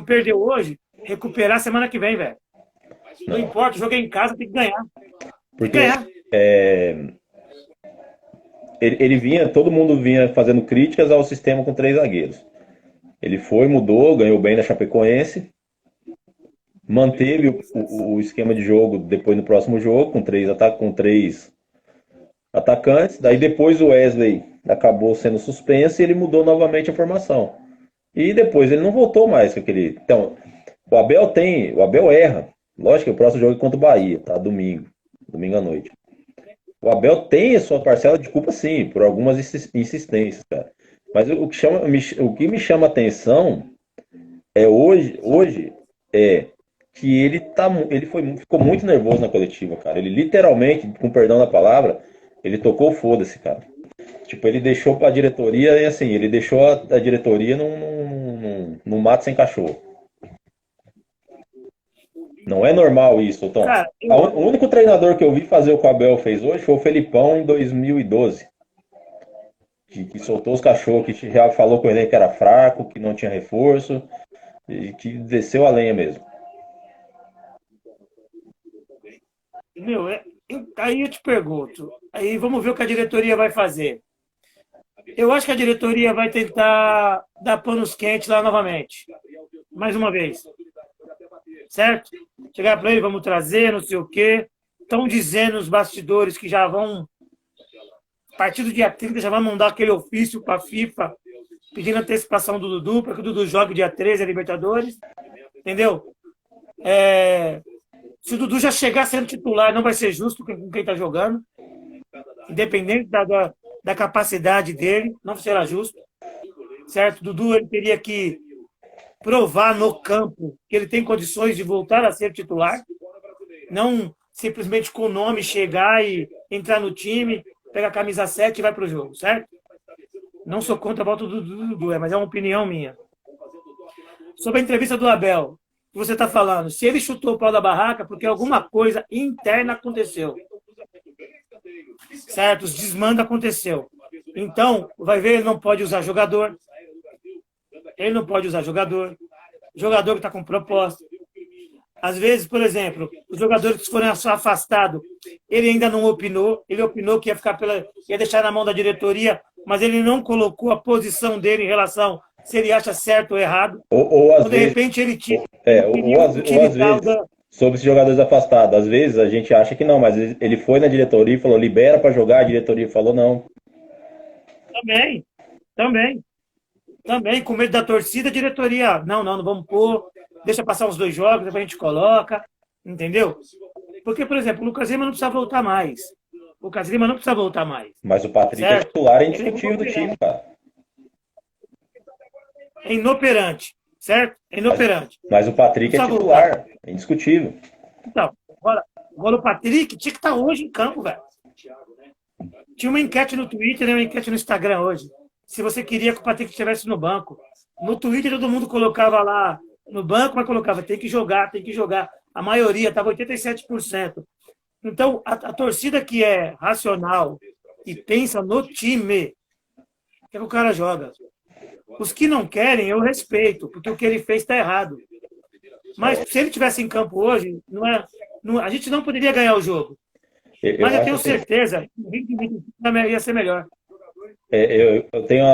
B: perder hoje, recuperar semana que vem, velho. Não importa, joguei em casa, tem que ganhar.
A: Porque todo mundo vinha fazendo críticas ao sistema com 3 zagueiros. Ele foi, mudou, ganhou bem da Chapecoense, manteve o esquema de jogo depois no próximo jogo, com 3 atacantes. Daí depois o Wesley acabou sendo suspenso e ele mudou novamente a formação. E depois ele não voltou mais com aquele. Então, o Abel erra. Lógico que o próximo jogo é contra o Bahia, tá? Domingo à noite. O Abel tem a sua parcela de culpa, sim, por algumas insistências, cara. Mas o que me chama a atenção é hoje é que ficou muito nervoso na coletiva, cara. Ele literalmente, com perdão da palavra, ele tocou o foda-se, cara. Tipo, ele deixou pra diretoria e assim, ele deixou a diretoria num mato sem cachorro. Não é normal isso, Tom.
B: Cara,
A: O único treinador que eu vi fazer o que o Abel fez hoje foi o Felipão em 2012. Que soltou os cachorros, que já falou com ele que era fraco, que não tinha reforço, e que desceu a lenha mesmo.
B: Meu, aí eu te pergunto, aí vamos ver o que a diretoria vai fazer. Eu acho que a diretoria vai tentar dar panos quentes lá novamente. Mais uma vez. Certo? Chegar para ele, vamos trazer, não sei o quê. Estão dizendo os bastidores que já vão, a partir do dia 30, já vão mandar aquele ofício para a FIFA pedindo antecipação do Dudu, para que o Dudu jogue dia 13 a Libertadores. Entendeu? Se o Dudu já chegar sendo titular, não vai ser justo com quem está jogando. Independente da capacidade dele, não será justo. Certo? O Dudu ele teria que provar no campo que ele tem condições de voltar a ser titular. Não simplesmente com o nome chegar e entrar no time, pegar a camisa 7 e vai para o jogo, certo? Não sou contra a volta do Dudu, mas é uma opinião minha. Sobre a entrevista do Abel, que você está falando, se ele chutou o pau da barraca, porque alguma coisa interna aconteceu. Certo? Os desmandos aconteceu. Então, vai ver, ele não pode usar jogador. Ele não pode usar jogador. Jogador que está com proposta. Às vezes, por exemplo, os jogadores que foram afastados, ele ainda não opinou. Ele opinou que ia deixar na mão da diretoria, mas ele não colocou a posição dele em relação se ele acha certo ou errado.
A: Ou às
B: de
A: vezes,
B: repente ele tira.
A: ou às vezes, sobre esses jogadores afastados, às vezes a gente acha que não, mas ele foi na diretoria e falou, libera para jogar, a diretoria falou não.
B: Também, com medo da torcida, a diretoria, não vamos pôr, deixa passar os 2 jogos, depois a gente coloca, entendeu? Porque, por exemplo, o Lucas Lima não precisa voltar mais.
A: Mas o Patrick certo? É titular e indiscutível do time, cara.
B: É inoperante, certo? É inoperante.
A: Mas o Patrick é titular, é indiscutível.
B: Então, agora o Patrick tinha que estar hoje em campo, velho. Tinha uma enquete no Twitter e uma enquete no Instagram hoje. Se você queria que o Patrick estivesse no banco. No Twitter todo mundo colocava lá no banco, mas colocava tem que jogar. A maioria estava 87%. Então, a torcida que é racional e pensa no time, que o cara joga. Os que não querem, eu respeito, porque o que ele fez está errado. Mas se ele estivesse em campo hoje, a gente não poderia ganhar o jogo. Mas eu tenho certeza que o ritmo ia ser melhor.
A: Eu tenho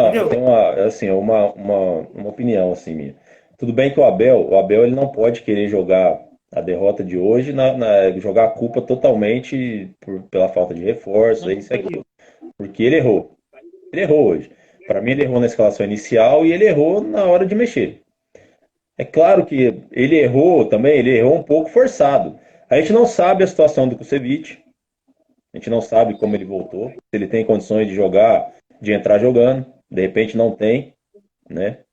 A: uma opinião assim minha. Tudo bem que o Abel ele não pode querer jogar a derrota de hoje, jogar a culpa totalmente pela falta de reforço, isso aqui. Porque ele errou. Ele errou hoje. Para mim, ele errou na escalação inicial e ele errou na hora de mexer. É claro que ele errou um pouco forçado. A gente não sabe a situação do Kusevich. A gente não sabe como ele voltou. Se ele tem condições de entrar jogando. De repente não tem, né?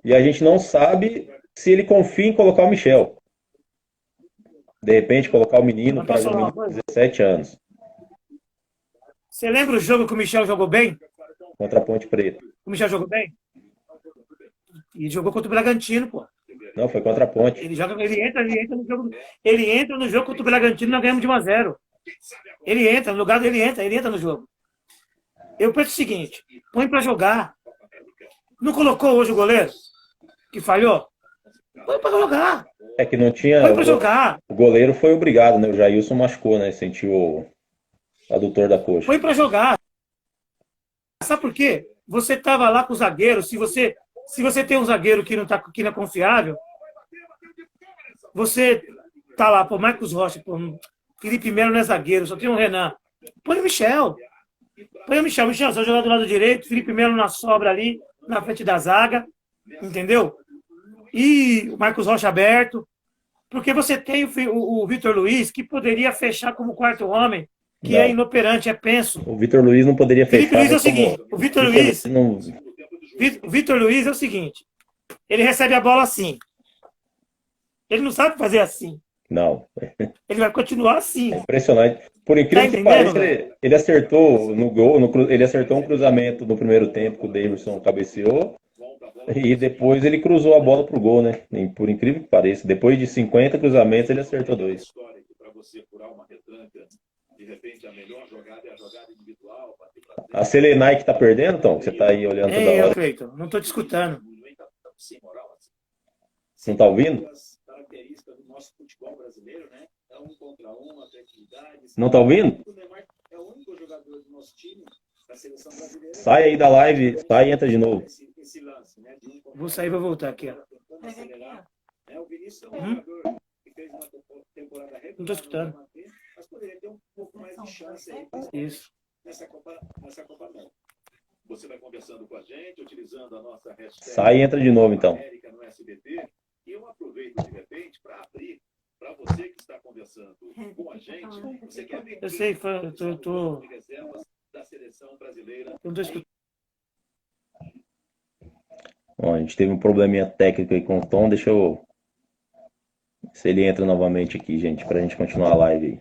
A: E a gente não sabe se ele confia em colocar o Michel. De repente, colocar o menino para jogar um menino de 17 anos.
B: Você lembra o jogo que o Michel jogou bem?
A: Contra a Ponte Preta.
B: O Michel jogou bem? E jogou contra o Bragantino, pô.
A: Não, foi contra a Ponte.
B: Ele entra no jogo contra o Bragantino, nós ganhamos de 1-0. Ele entra, no lugar dele ele entra no jogo. Eu penso o seguinte, põe pra jogar. Não colocou hoje o goleiro? Que falhou? Põe pra jogar.
A: É que não tinha...
B: Põe pra jogar.
A: O goleiro foi obrigado, né? O Jailson machucou, né? Sentiu o adutor da coxa.
B: Põe pra jogar. Sabe por quê? Você tava lá com o zagueiro, se você tem um zagueiro que não é confiável, você tá lá, pô, Marcos Rocha, pô, Felipe Melo não é zagueiro, só tem o Renan. Põe o Michel. Michel só jogar do lado direito, Felipe Melo na sobra ali, na frente da zaga, entendeu? E o Marcos Rocha aberto, porque você tem o Vitor Luiz, que poderia fechar como quarto homem, que
A: Não.
B: é inoperante, é penso.
A: O Vitor Luiz não poderia fechar.
B: Felipe Luiz é o seguinte, o Vitor Luiz é o seguinte, ele recebe a bola assim. Ele não sabe fazer assim.
A: Não.
B: Ele vai continuar assim.
A: É impressionante. Por incrível que pareça, ele acertou no gol, ele acertou um cruzamento no primeiro tempo que o Davidson cabeceou. E depois ele cruzou a bola pro gol, né? Por incrível que pareça. Depois de 50 cruzamentos, ele acertou 2. A Selenai que tá perdendo, Tom? Você tá aí olhando toda hora.
B: Cleiton, não tô te escutando.
A: Não tá ouvindo? Não tá ouvindo? Sai aí da live, sai e entra de novo.
B: Vou sair e vou voltar aqui, ó. Não tô escutando. Isso.
D: Você vai conversando com a gente, utilizando a nossa hashtag.
A: Sai e entra de novo, então.
D: E eu aproveito de repente para abrir para você que está conversando com a gente. Você quer ver?
B: Eu sei, eu tô
D: da seleção brasileira.
B: Eu não tô escutando.
A: Bom, a gente teve um probleminha técnico aí com o Tom. Deixa eu... Se ele entra novamente aqui, gente, pra gente continuar a live aí.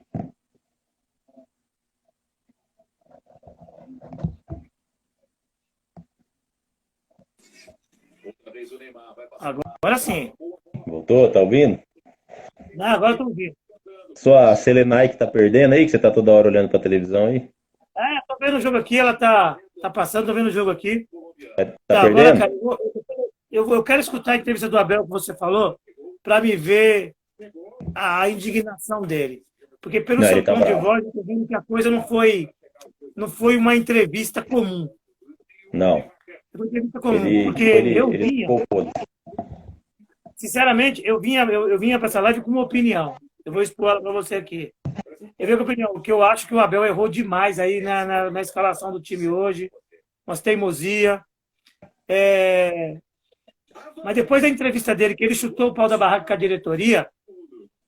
B: Agora sim.
A: Voltou? Tá ouvindo?
B: Não, agora eu tô ouvindo.
A: Sua Selenai que tá perdendo aí, que você tá toda hora olhando pra televisão aí?
B: Tô vendo o jogo aqui, ela tá passando, tô vendo o jogo aqui.
A: Tá perdendo?
B: Agora, cara, eu quero escutar a entrevista do Abel que você falou, pra me ver a indignação dele. Porque pelo seu tom de voz, eu tô vendo que a coisa não foi uma entrevista comum.
A: Não.
B: Foi uma entrevista comum, porque eu vinha... Sinceramente, eu vinha para essa live com uma opinião. Eu vou expor ela para você aqui. Eu venho com a opinião, que eu acho que o Abel errou demais aí na escalação do time hoje, umas teimosia. Mas depois da entrevista dele, que ele chutou o pau da barraca com a diretoria,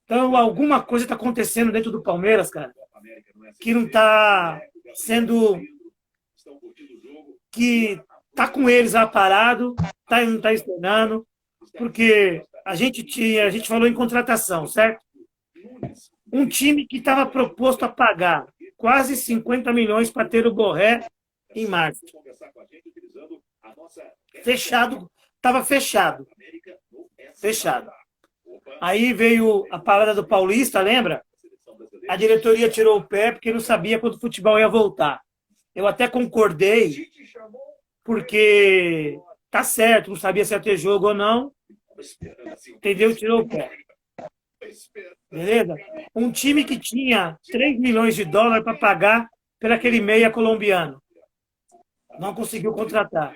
B: então alguma coisa está acontecendo dentro do Palmeiras, cara, que não está sendo... que está com eles lá parado, não está externando, porque a gente falou em contratação, certo? Um time que estava proposto a pagar quase 50 milhões para ter o Borré em março. Fechado, estava fechado. Fechado. Aí veio a parada do Paulista, lembra? A diretoria tirou o pé porque não sabia quando o futebol ia voltar. Eu até concordei, porque tá certo, não sabia se ia ter jogo ou não. Entendeu? Tirou o pé. Beleza? Um time que tinha 3 milhões de dólares para pagar por aquele meia colombiano. Não conseguiu contratar.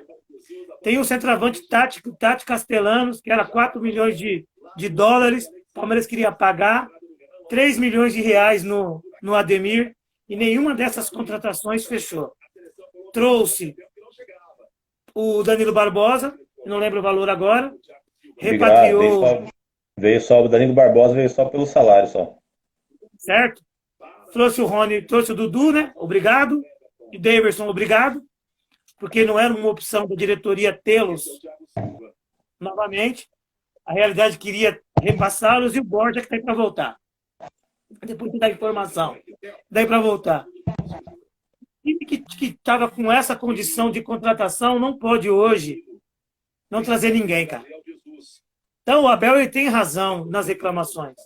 B: Tem o centroavante Tati Castellanos, que era 4 milhões de dólares. O Palmeiras queria pagar 3 milhões de reais no Ademir. E nenhuma dessas contratações fechou. Trouxe o Danilo Barbosa, não lembro o valor agora. Repatriou...
A: Veio só o Danilo Barbosa, veio só pelo salário só.
B: Certo? Trouxe o Rony, trouxe o Dudu, né? Obrigado. E Daverson, obrigado. Porque não era uma opção da diretoria tê-los novamente. A realidade queria repassá-los e o Borja que tem para voltar. Depois de dar informação. Daí para voltar. O time que estava com essa condição de contratação não pode hoje não trazer ninguém, cara. Então o Abel ele tem razão nas reclamações.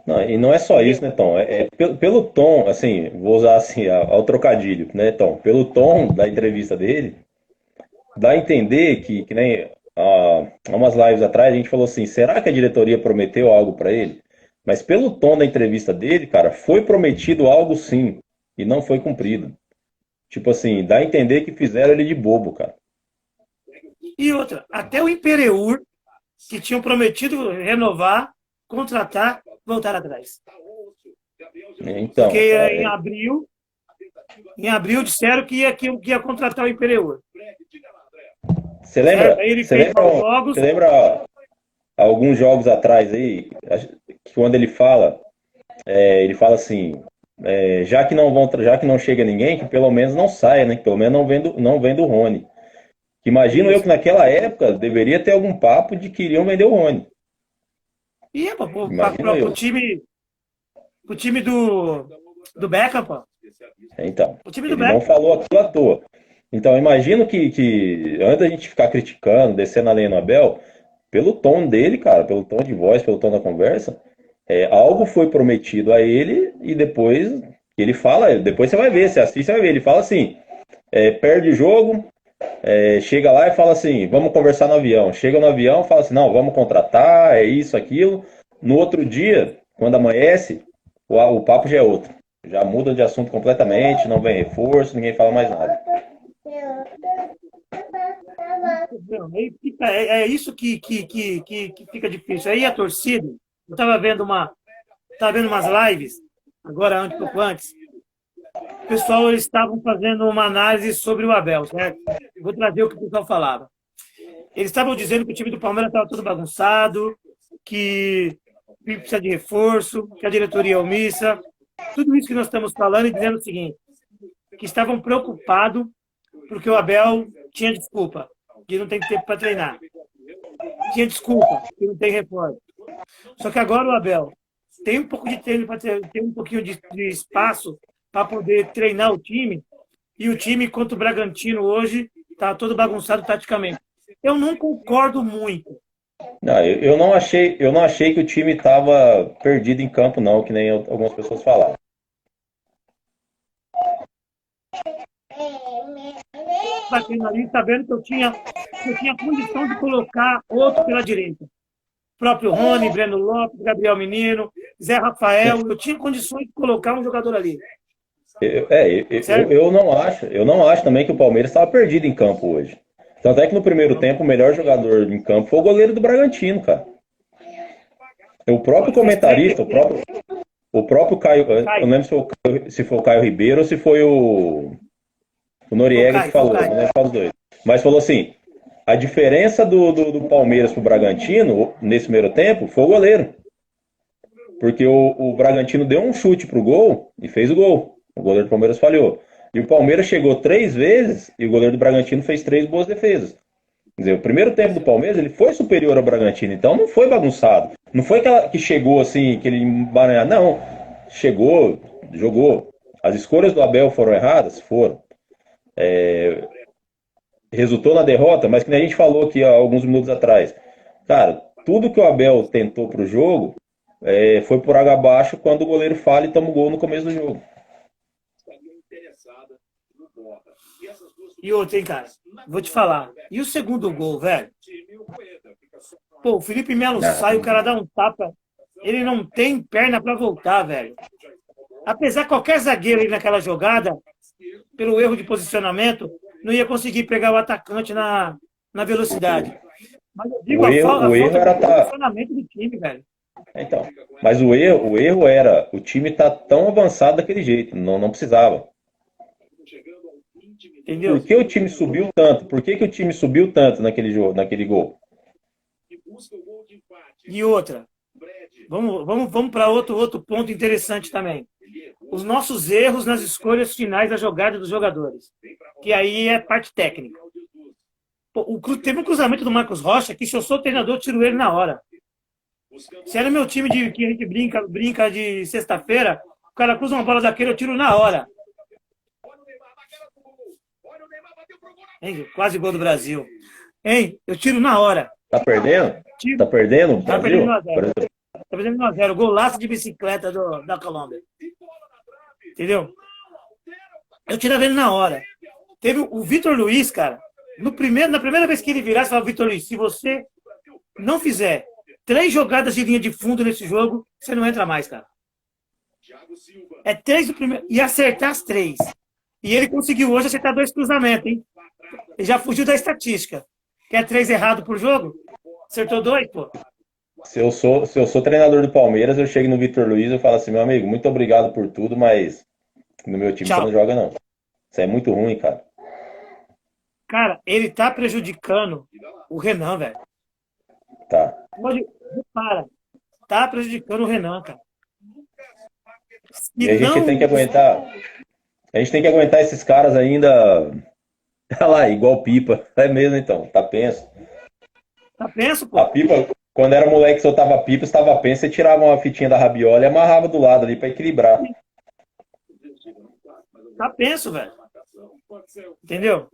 A: Não, e não é só isso, né, Tom? Pelo tom, assim, vou usar assim, ao trocadilho, né, Tom? Pelo tom da entrevista dele, dá a entender que nem há umas lives atrás a gente falou assim, será que a diretoria prometeu algo para ele? Mas pelo tom da entrevista dele, cara, foi prometido algo sim, e não foi cumprido. Tipo assim, dá a entender que fizeram ele de bobo, cara.
B: E outra, até o Imperiur, que tinham prometido renovar, contratar, voltar atrás.
A: Então,
B: Porque em abril disseram que ia contratar o Imperiur.
A: você lembra,
B: Aí ele fez jogos.
A: você lembra alguns jogos atrás aí, que quando ele fala assim, já que não chega ninguém, que pelo menos não saia, né? Que pelo menos não venda o Rony. Que imagino eu que naquela época deveria ter algum papo de que iriam vender o Rony.
B: E é pro time do Beckham, pô.
A: Então,
B: O time do
A: ele não
B: Beckham.
A: falou aquilo à toa. Então, imagino que antes da gente ficar criticando, descendo a lenha no Abel, pelo tom dele, cara, pelo tom de voz, pelo tom da conversa, algo foi prometido a ele e depois ele fala, depois você vai ver, você assiste, você vai ver, ele fala assim, perde o jogo, chega lá e fala assim, vamos conversar no avião. Chega no avião e fala assim, não, vamos contratar, é isso, aquilo. No outro dia, quando amanhece, o papo já é outro. Já muda de assunto completamente, não vem reforço, ninguém fala mais nada.
B: É isso que fica difícil. Aí a torcida, eu estava vendo umas lives, agora um pouco antes, o pessoal eles estavam fazendo uma análise sobre o Abel, certo? Eu vou trazer o que o pessoal falava. Eles estavam dizendo que o time do Palmeiras estava todo bagunçado, que precisa de reforço, que a diretoria é omissa. Tudo isso que nós estamos falando e dizendo o seguinte, que estavam preocupados porque o Abel tinha desculpa, que não tem tempo para treinar. Tinha desculpa, que não tem reforço. Só que agora o Abel tem um pouco de treino, tem um pouquinho de espaço para poder treinar o time, e o time contra o Bragantino hoje está todo bagunçado taticamente. Eu não concordo muito.
A: Não, eu não achei que o time estava perdido em campo, não, que nem algumas pessoas falaram.
B: Batendo ali, sabendo que eu tinha condição de colocar outro pela direita. O próprio Rony, Breno Lopes, Gabriel Menino, Zé Rafael, eu tinha condições de colocar um jogador ali.
A: Eu não acho também que o Palmeiras estava perdido em campo hoje. Tanto é que no primeiro tempo o melhor jogador em campo foi o goleiro do Bragantino, cara. O próprio comentarista, o próprio Caio, eu não lembro se foi o Caio Ribeiro ou se foi o Noriega que falou, não lembro qual dos dois. Mas falou assim, a diferença do Palmeiras pro Bragantino nesse primeiro tempo foi o goleiro. Porque o Bragantino deu um chute pro gol e fez o gol. O goleiro do Palmeiras falhou. E o Palmeiras chegou 3 vezes e o goleiro do Bragantino fez 3 boas defesas. Quer dizer, o primeiro tempo do Palmeiras ele foi superior ao Bragantino, então não foi bagunçado. Não foi aquela que chegou assim, aquele embaranhado. Não, chegou, jogou. As escolhas do Abel foram erradas? Foram. Resultou na derrota, mas que nem a gente falou aqui há alguns minutos atrás. Cara, tudo que o Abel tentou pro jogo foi por água abaixo quando o goleiro falha e toma o gol no começo do jogo.
B: E outro, hein, cara? Vou te falar. E o segundo gol, velho? Pô, o Felipe Melo sai, o cara dá um tapa. Ele não tem perna pra voltar, velho. Apesar que qualquer zagueiro aí naquela jogada, pelo erro de posicionamento, não ia conseguir pegar o atacante na velocidade. Mas eu digo,
A: o erro era
B: posicionamento do time, velho.
A: Então, mas o erro era o time tá tão avançado daquele jeito, não precisava.
B: Entendeu?
A: Por que o time subiu tanto? Por que o time subiu tanto naquele jogo, naquele gol?
B: E outra, vamos para outro ponto interessante também. Os nossos erros nas escolhas finais da jogada dos jogadores. Que aí é parte técnica. Pô, teve um cruzamento do Marcos Rocha que se eu sou o treinador, eu tiro ele na hora. Se era meu time que a gente brinca de sexta-feira, o cara cruza uma bola daquele, eu tiro na hora. Hein, quase gol do Brasil. Hein, eu tiro na hora.
A: Tá perdendo?
B: Tiro.
A: Tá perdendo?
B: Tá
A: Brasil?
B: perdendo 1-0. Tá perdendo 1-0. Golaço de bicicleta da Colômbia. Entendeu? Eu tirava ele na hora. Teve o Vitor Luiz, cara. Na primeira vez que ele virasse, falava, Vitor Luiz, se você não fizer 3 jogadas de linha de fundo nesse jogo, você não entra mais, cara. É 3 do primeiro. E acertar as 3. E ele conseguiu hoje acertar 2 cruzamentos, hein? Ele já fugiu da estatística. Quer 3 errado por jogo? Acertou 2, pô.
A: Se eu sou treinador do Palmeiras, eu chego no Vitor Luiz e falo assim, meu amigo, muito obrigado por tudo, mas no meu time
B: Tchau.
A: você não joga, não. Isso é muito ruim, cara.
B: Cara, ele tá prejudicando o Renan, velho.
A: Tá.
B: Pode, repara. Tá prejudicando o Renan, cara.
A: E a gente tem que aguentar. A gente tem que aguentar esses caras ainda. Olha lá, igual Pipa. É mesmo, então. Tá penso.
B: Tá penso, pô.
A: A Pipa, quando era moleque, soltava pipa, estava penso, você tirava uma fitinha da rabiola e amarrava do lado ali pra equilibrar.
B: Tá penso, velho. Entendeu?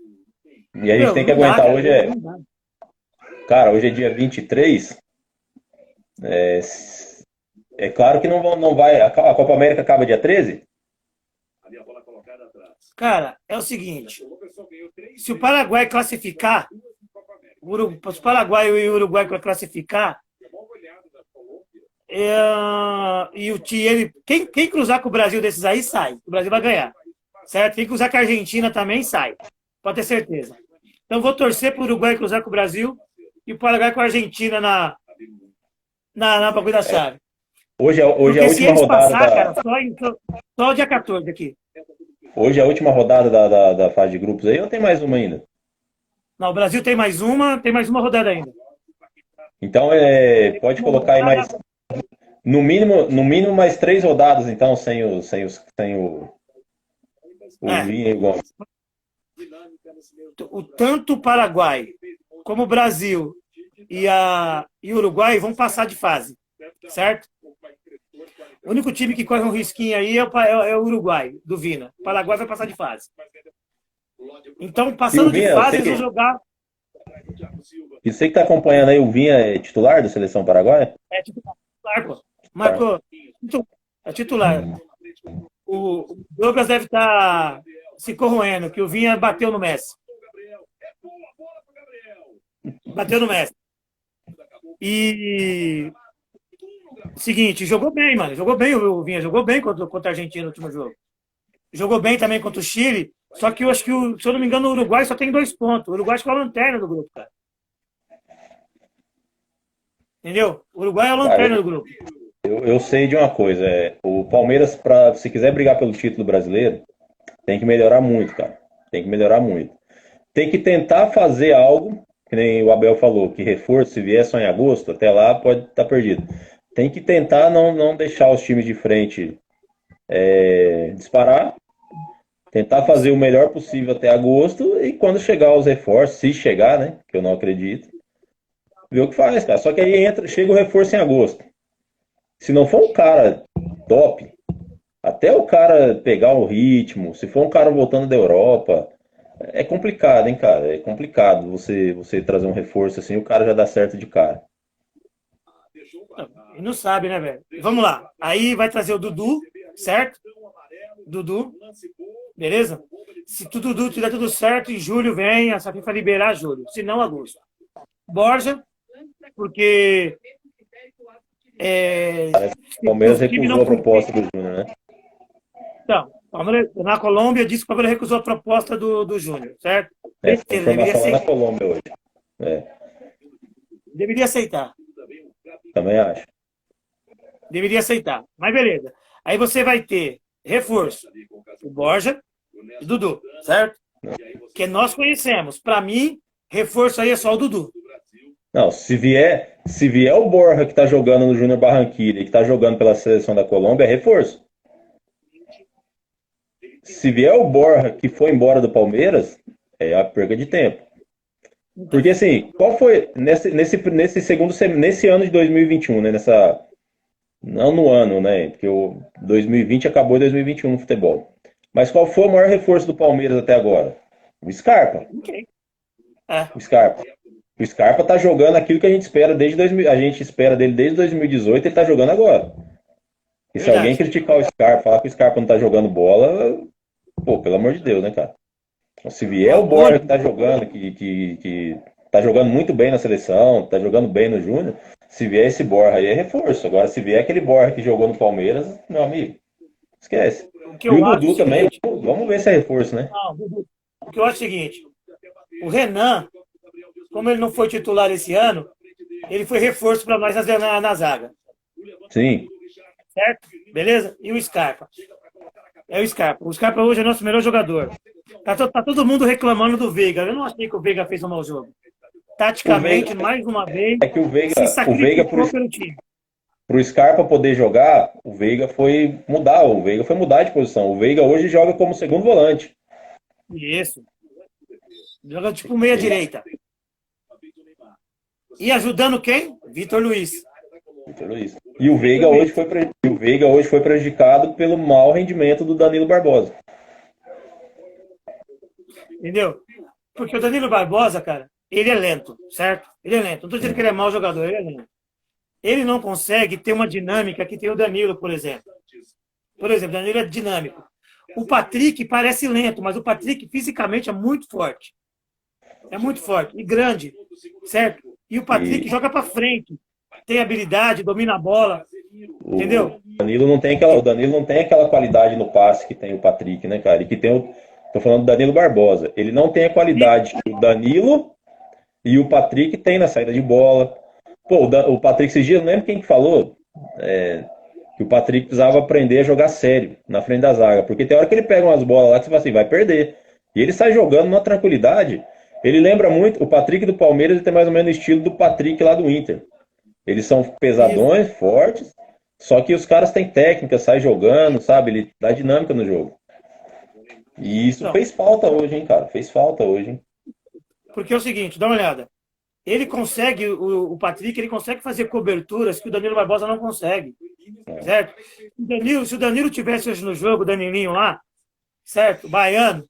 A: E a gente tem que aguentar
B: cara,
A: hoje
B: não dá.
A: Cara, hoje é dia 23. É claro que não vai. A Copa América acaba dia 13?
B: Cara, é o seguinte. Se o Paraguai classificar, se o Paraguai e o Uruguai classificar, e o time, quem cruzar com o Brasil desses aí, sai. O Brasil vai ganhar. Certo? Quem cruzar com a Argentina também, sai. Pode ter certeza. Então, vou torcer para o Uruguai cruzar com o Brasil e o Paraguai com a Argentina na bagulho da chave.
A: Hoje é a
B: Porque se
A: última
B: eles
A: rodada
B: passar,
A: da.
B: cara, só o dia 14 aqui.
A: Hoje é a última rodada da fase de grupos aí ou tem mais uma ainda?
B: Não, o Brasil tem mais uma rodada ainda.
A: Então pode colocar aí mais. No mínimo mais 3 rodadas, então, sem o Vinha e o Gomes.
B: Tanto o Paraguai como o Brasil e o Uruguai vão passar de fase, certo? O único time que corre um risquinho aí é o Uruguai, do Vina. O Paraguai vai passar de fase. Então, passando de fase, eles vão jogar...
A: E você que está acompanhando aí, o Vinha é titular da Seleção Paraguaia?
B: É titular, pô. Marcou. É titular. O Douglas deve estar se corroendo, que o Vinha bateu no Messi. Bateu no Messi. E... Seguinte, jogou bem, mano. Jogou bem o Vinha. Jogou bem contra a Argentina no último jogo. Jogou bem também contra o Chile. Só que eu acho que, se eu não me engano, o Uruguai só tem 2 pontos. O Uruguai ficou a lanterna do grupo, cara. Entendeu? O Uruguai é a lanterna do grupo.
A: Eu sei de uma coisa. O Palmeiras, se quiser brigar pelo título brasileiro, tem que melhorar muito, cara. Tem que melhorar muito. Tem que tentar fazer algo, que nem o Abel falou, que reforço, se vier só em agosto, até lá pode estar perdido. Tem que tentar não deixar os times de frente disparar, tentar fazer o melhor possível até agosto e quando chegar os reforços, se chegar, né, que eu não acredito, ver o que faz, cara. Só que aí chega o reforço em agosto. Se não for um cara top, até o cara pegar o ritmo, se for um cara voltando da Europa, é complicado, hein, cara? É complicado você trazer um reforço assim, o cara já dá certo de cara.
B: E não sabe, né, velho? Vamos lá. Aí vai trazer o Dudu, certo? Dudu, beleza? Se o Dudu tiver tudo certo, em julho vem, a FIFA liberar julho. Se não, agosto. Borja, porque...
A: O Palmeiras recusou a proposta do Júnior, né?
B: Então, na Colômbia disse que o Palmeiras recusou a proposta do Júnior, certo?
A: Essa informação lá na Colômbia hoje.
B: Deveria aceitar.
A: Também acho.
B: Deveria aceitar. Mas beleza. Aí você vai ter reforço. O Borja e o Dudu, certo? Que nós conhecemos. Para mim, reforço aí é só o Dudu.
A: Não, se vier o Borja que tá jogando no Júnior Barranquilla e que tá jogando pela seleção da Colômbia, é reforço. Se vier o Borja que foi embora do Palmeiras, é a perda de tempo. Porque assim, qual foi nesse ano de 2021, né? Não no ano, né? Porque o 2020 acabou em 2021 no futebol. Mas qual foi o maior reforço do Palmeiras até agora? O Scarpa.
B: Ok. É,
A: O Scarpa. O Scarpa tá jogando aquilo que a gente espera a gente espera dele desde 2018, ele tá jogando agora. E se alguém
B: verdade.
A: criticar o Scarpa, falar que o Scarpa não tá jogando bola, pô, pelo amor de Deus, né, cara? Então, se vier o Borja que tá jogando, que tá jogando muito bem na seleção, tá jogando bem no Júnior, se vier esse Borja aí é reforço. Agora, se vier aquele Borja que jogou no Palmeiras, meu amigo, esquece.
B: O que
A: E o
B: eu acho é
A: Dudu
B: o
A: também,
B: seguinte,
A: vamos ver se é reforço, né?
B: não, Dudu, o que eu acho é o seguinte, o Renan, como ele não foi titular esse ano, ele foi reforço para nós na zaga,
A: Sim.
B: certo? Beleza? E o Scarpa? É o Scarpa. O Scarpa hoje é nosso melhor jogador. Tá todo mundo reclamando do Veiga. Eu não achei que o Veiga fez um mau jogo. Taticamente, mais uma vez,
A: É que
B: se
A: O Veiga
B: sacrificou pelo time.
A: pro Scarpa poder jogar, o Veiga foi mudar de posição. O Veiga hoje joga como segundo volante.
B: Isso. Joga tipo meia-direita. E ajudando quem? Vitor Luiz.
A: Vitor Luiz. E o Veiga hoje foi prejudicado pelo mau rendimento do Danilo Barbosa.
B: Entendeu? Porque o Danilo Barbosa, cara, ele é lento, certo? Ele é lento. Não estou dizendo que ele é mau jogador, ele é lento. Ele não consegue ter uma dinâmica que tem o Danilo, por exemplo. Por exemplo, o Danilo é dinâmico. O Patrick parece lento, mas o Patrick fisicamente é muito forte. É muito forte e grande, certo? E o Patrick joga para frente. Tem habilidade, domina a bola. Entendeu?
A: O Danilo não tem aquela qualidade no passe que tem o Patrick, né, cara? Tô falando do Danilo Barbosa. Ele não tem a qualidade que o Danilo e o Patrick tem na saída de bola. Pô, o Patrick esses dias, não lembro quem que falou, que o Patrick precisava aprender a jogar sério na frente da zaga. Porque tem hora que ele pega umas bolas lá que você fala assim, vai perder. E ele sai jogando numa tranquilidade. Ele lembra muito, o Patrick do Palmeiras ele tem mais ou menos o estilo do Patrick lá do Inter. Eles são pesadões, fortes, só que os caras têm técnica, saem jogando, sabe? Ele dá dinâmica no jogo. E isso fez falta hoje, hein, cara? Fez falta hoje, hein?
B: Porque é o seguinte, dá uma olhada. Ele consegue, o Patrick, ele consegue fazer coberturas que o Danilo Barbosa não consegue. Certo? Se o Danilo tivesse hoje no jogo, o Danilinho lá, certo? Baiano,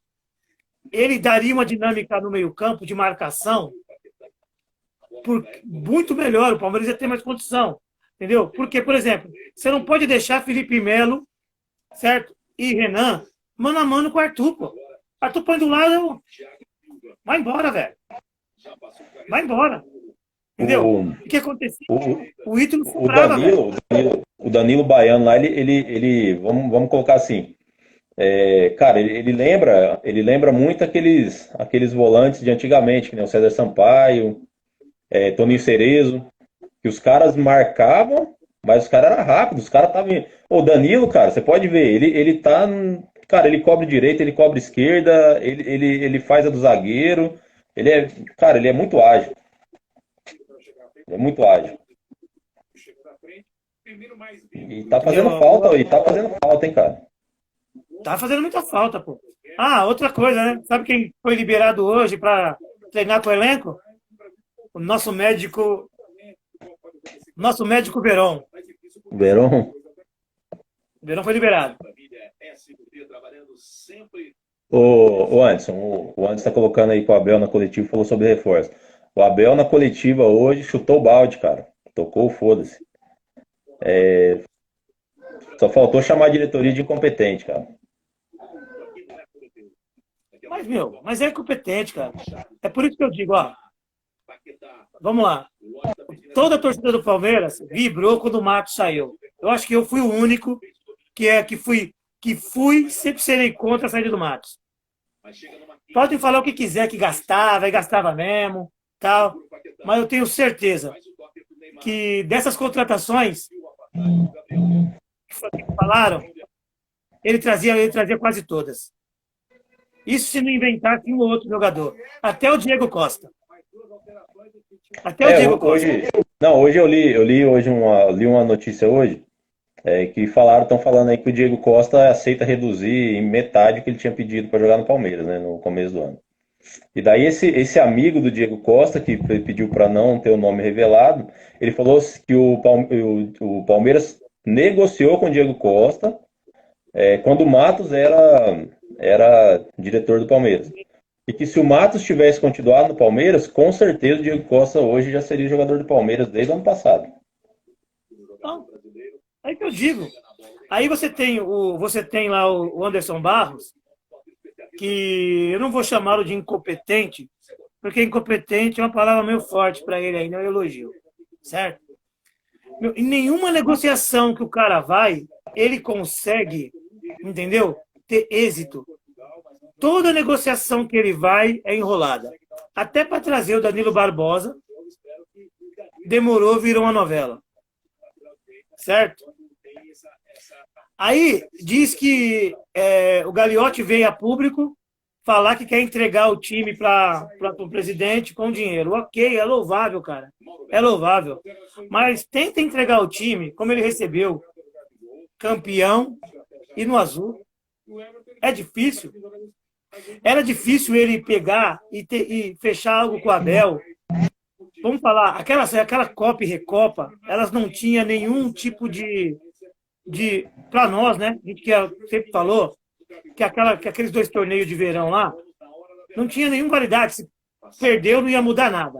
B: ele daria uma dinâmica no meio-campo de marcação muito melhor. O Palmeiras ia ter mais condição. Entendeu? Porque, por exemplo, você não pode deixar Felipe Melo, certo? E Renan mano a mano com o Arthur, pô. Arthur põe do lado, vai embora, velho. Vai embora. Entendeu? O que aconteceu? O Ítalo sobrava,
A: o Danilo Baiano lá, vamos colocar assim, cara, ele lembra muito aqueles volantes de antigamente, que nem o César Sampaio, Toninho Cerezo, que os caras marcavam, mas os caras eram rápidos, os caras estavam... O Danilo, cara, você pode ver, ele tá... Cara, ele cobre direita, ele cobre esquerda, ele faz a do zagueiro, cara, ele é muito ágil. Ele é muito ágil. E tá fazendo falta, hein, cara?
B: Tá fazendo muita falta, pô. Ah, outra coisa, né? Sabe quem foi liberado hoje para treinar com o elenco? O nosso médico Verón.
A: Verón?
B: Verón foi liberado.
A: O Anderson, o Anderson tá colocando aí que o Abel na coletiva falou sobre reforço. O Abel na coletiva hoje chutou o balde, cara. Tocou o foda-se. Só faltou chamar a diretoria de incompetente, cara.
B: Mas é incompetente, cara. É por isso que eu digo, ó. Vamos lá. Toda a torcida do Palmeiras vibrou quando o Matos saiu. Eu acho que eu fui o único que fui sempre serei contra a saída do Matos. Podem falar o que quiser, que gastava, e gastava mesmo, tal. Mas eu tenho certeza que dessas contratações que falaram, ele trazia quase todas. Isso se não inventasse um ou outro jogador. Até o Diego Costa.
A: Hoje eu li uma notícia hoje que estão falando aí que o Diego Costa aceita reduzir em metade o que ele tinha pedido para jogar no Palmeiras, né, no começo do ano. E daí esse amigo do Diego Costa, que pediu para não ter o nome revelado, ele falou que o Palmeiras negociou com o Diego Costa quando o Matos era diretor do Palmeiras. E que se o Matos tivesse continuado no Palmeiras, com certeza o Diego Costa hoje já seria jogador do Palmeiras desde o ano passado.
B: Então, aí que eu digo. Aí você tem lá o Anderson Barros, que eu não vou chamá-lo de incompetente, porque incompetente é uma palavra meio forte para ele aí, não é um elogio, certo? Em nenhuma negociação que o cara vai, ele consegue, entendeu? Ter êxito. Toda negociação que ele vai é enrolada. Até para trazer o Danilo Barbosa, demorou, virou uma novela. Certo? Aí diz que o Gagliotti veio a público falar que quer entregar o time para o presidente com dinheiro. Ok, é louvável, cara. É louvável. Mas tenta entregar o time como ele recebeu. Campeão e no azul. É difícil. Era difícil ele pegar e fechar algo com o Abel. Vamos falar, aquela Copa e Recopa, elas não tinham nenhum tipo de para nós, né? A gente que sempre falou que aqueles 2 torneios de verão lá não tinha nenhuma qualidade. Se perdeu, não ia mudar nada.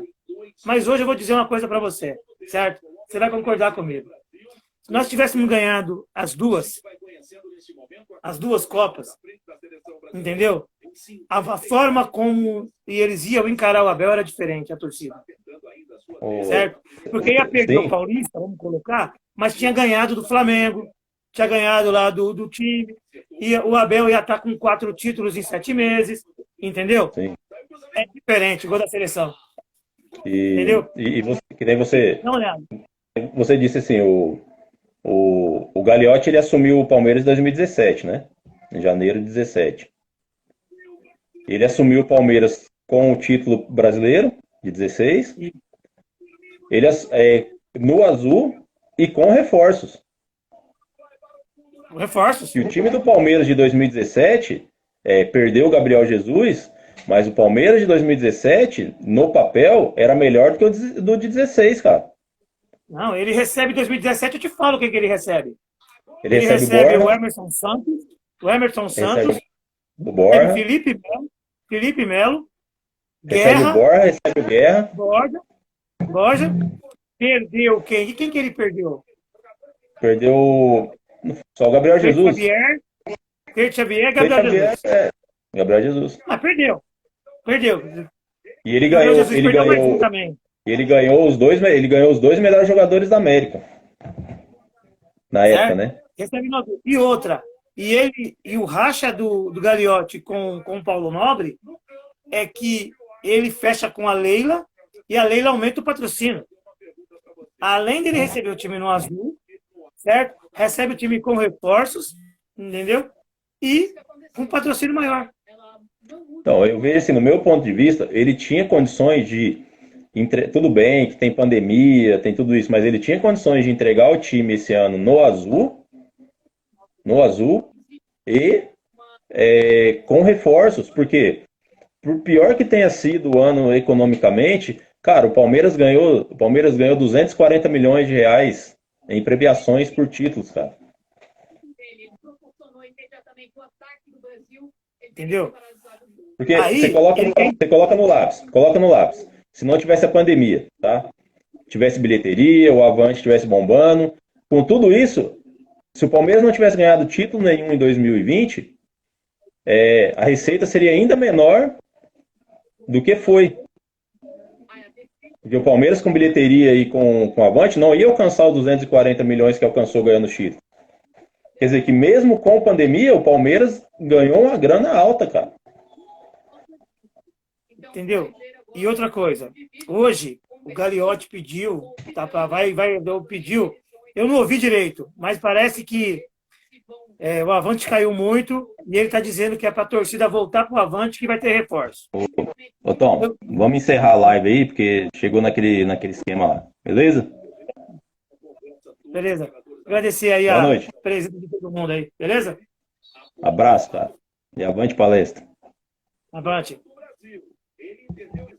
B: Mas hoje eu vou dizer uma coisa para você, certo? Você vai concordar comigo. Se nós tivéssemos ganhado as duas Copas, entendeu? A forma como eles iam encarar o Abel era diferente, a torcida. Certo? Porque ia perder o Paulista, vamos colocar, mas tinha ganhado do Flamengo, tinha ganhado lá do time, e o Abel ia estar com 4 títulos em 7 meses, entendeu?
A: Sim.
B: É diferente, igual da seleção.
A: Entendeu? E você, que nem você,
B: Não, Leandro.
A: você disse assim, o Gagliotti ele assumiu o Palmeiras em 2017, né? Em janeiro de 2017. Ele assumiu o Palmeiras com o título brasileiro de 16. Ele no azul e com reforços.
B: Reforços.
A: E o time do Palmeiras de 2017 perdeu o Gabriel Jesus, mas o Palmeiras de 2017, no papel, era melhor do que o do de 16, cara.
B: Não, ele recebe 2017, eu te falo o que ele recebe.
A: Ele
B: recebe
A: o
B: o Emerson Santos,
A: o Borja,
B: Felipe Melo,
A: recebe
B: Guerra,
A: o Borja, recebe o Guerra.
B: Borja, perdeu quem? E quem que ele perdeu?
A: Perdeu só o Gabriel Jesus.
B: Pedro Xavier, Gabriel Jesus.
A: Gabriel Jesus.
B: Ah, perdeu.
A: E ele ganhou os dois melhores jogadores da América. Na época, né?
B: E outra. E o racha do Gagliotti com o Paulo Nobre é que ele fecha com a Leila e a Leila aumenta o patrocínio. Além dele receber o time no azul, certo? Recebe o time com reforços, entendeu? E com patrocínio maior.
A: Então, eu vejo assim, no meu ponto de vista, ele tinha condições de tudo bem que tem pandemia, tem tudo isso, mas ele tinha condições de entregar o time esse ano no azul e com reforços, porque por pior que tenha sido o ano economicamente, cara, o Palmeiras ganhou 240 milhões de reais em premiações por títulos, cara.
B: Entendeu?
A: Porque você coloca no lápis. Se não tivesse a pandemia, tá? Tivesse bilheteria, o Avante estivesse bombando. Com tudo isso, se o Palmeiras não tivesse ganhado título nenhum em 2020, a receita seria ainda menor do que foi. Porque o Palmeiras com bilheteria e com Avante não ia alcançar os 240 milhões que alcançou ganhando o título. Quer dizer que mesmo com a pandemia, o Palmeiras ganhou uma grana alta, cara.
B: Entendeu? E outra coisa, hoje o Gagliotti pediu, pediu, eu não ouvi direito, mas parece que o Avante caiu muito e ele está dizendo que é para a torcida voltar para o Avante que vai ter reforço.
A: Ô Tom, vamos encerrar a live aí, porque chegou naquele esquema lá, beleza?
B: Beleza. Agradecer aí
A: Boa noite.
B: Presença de todo mundo aí, beleza?
A: Abraço, cara. E avante palestra.
B: Avante.
D: Perdeu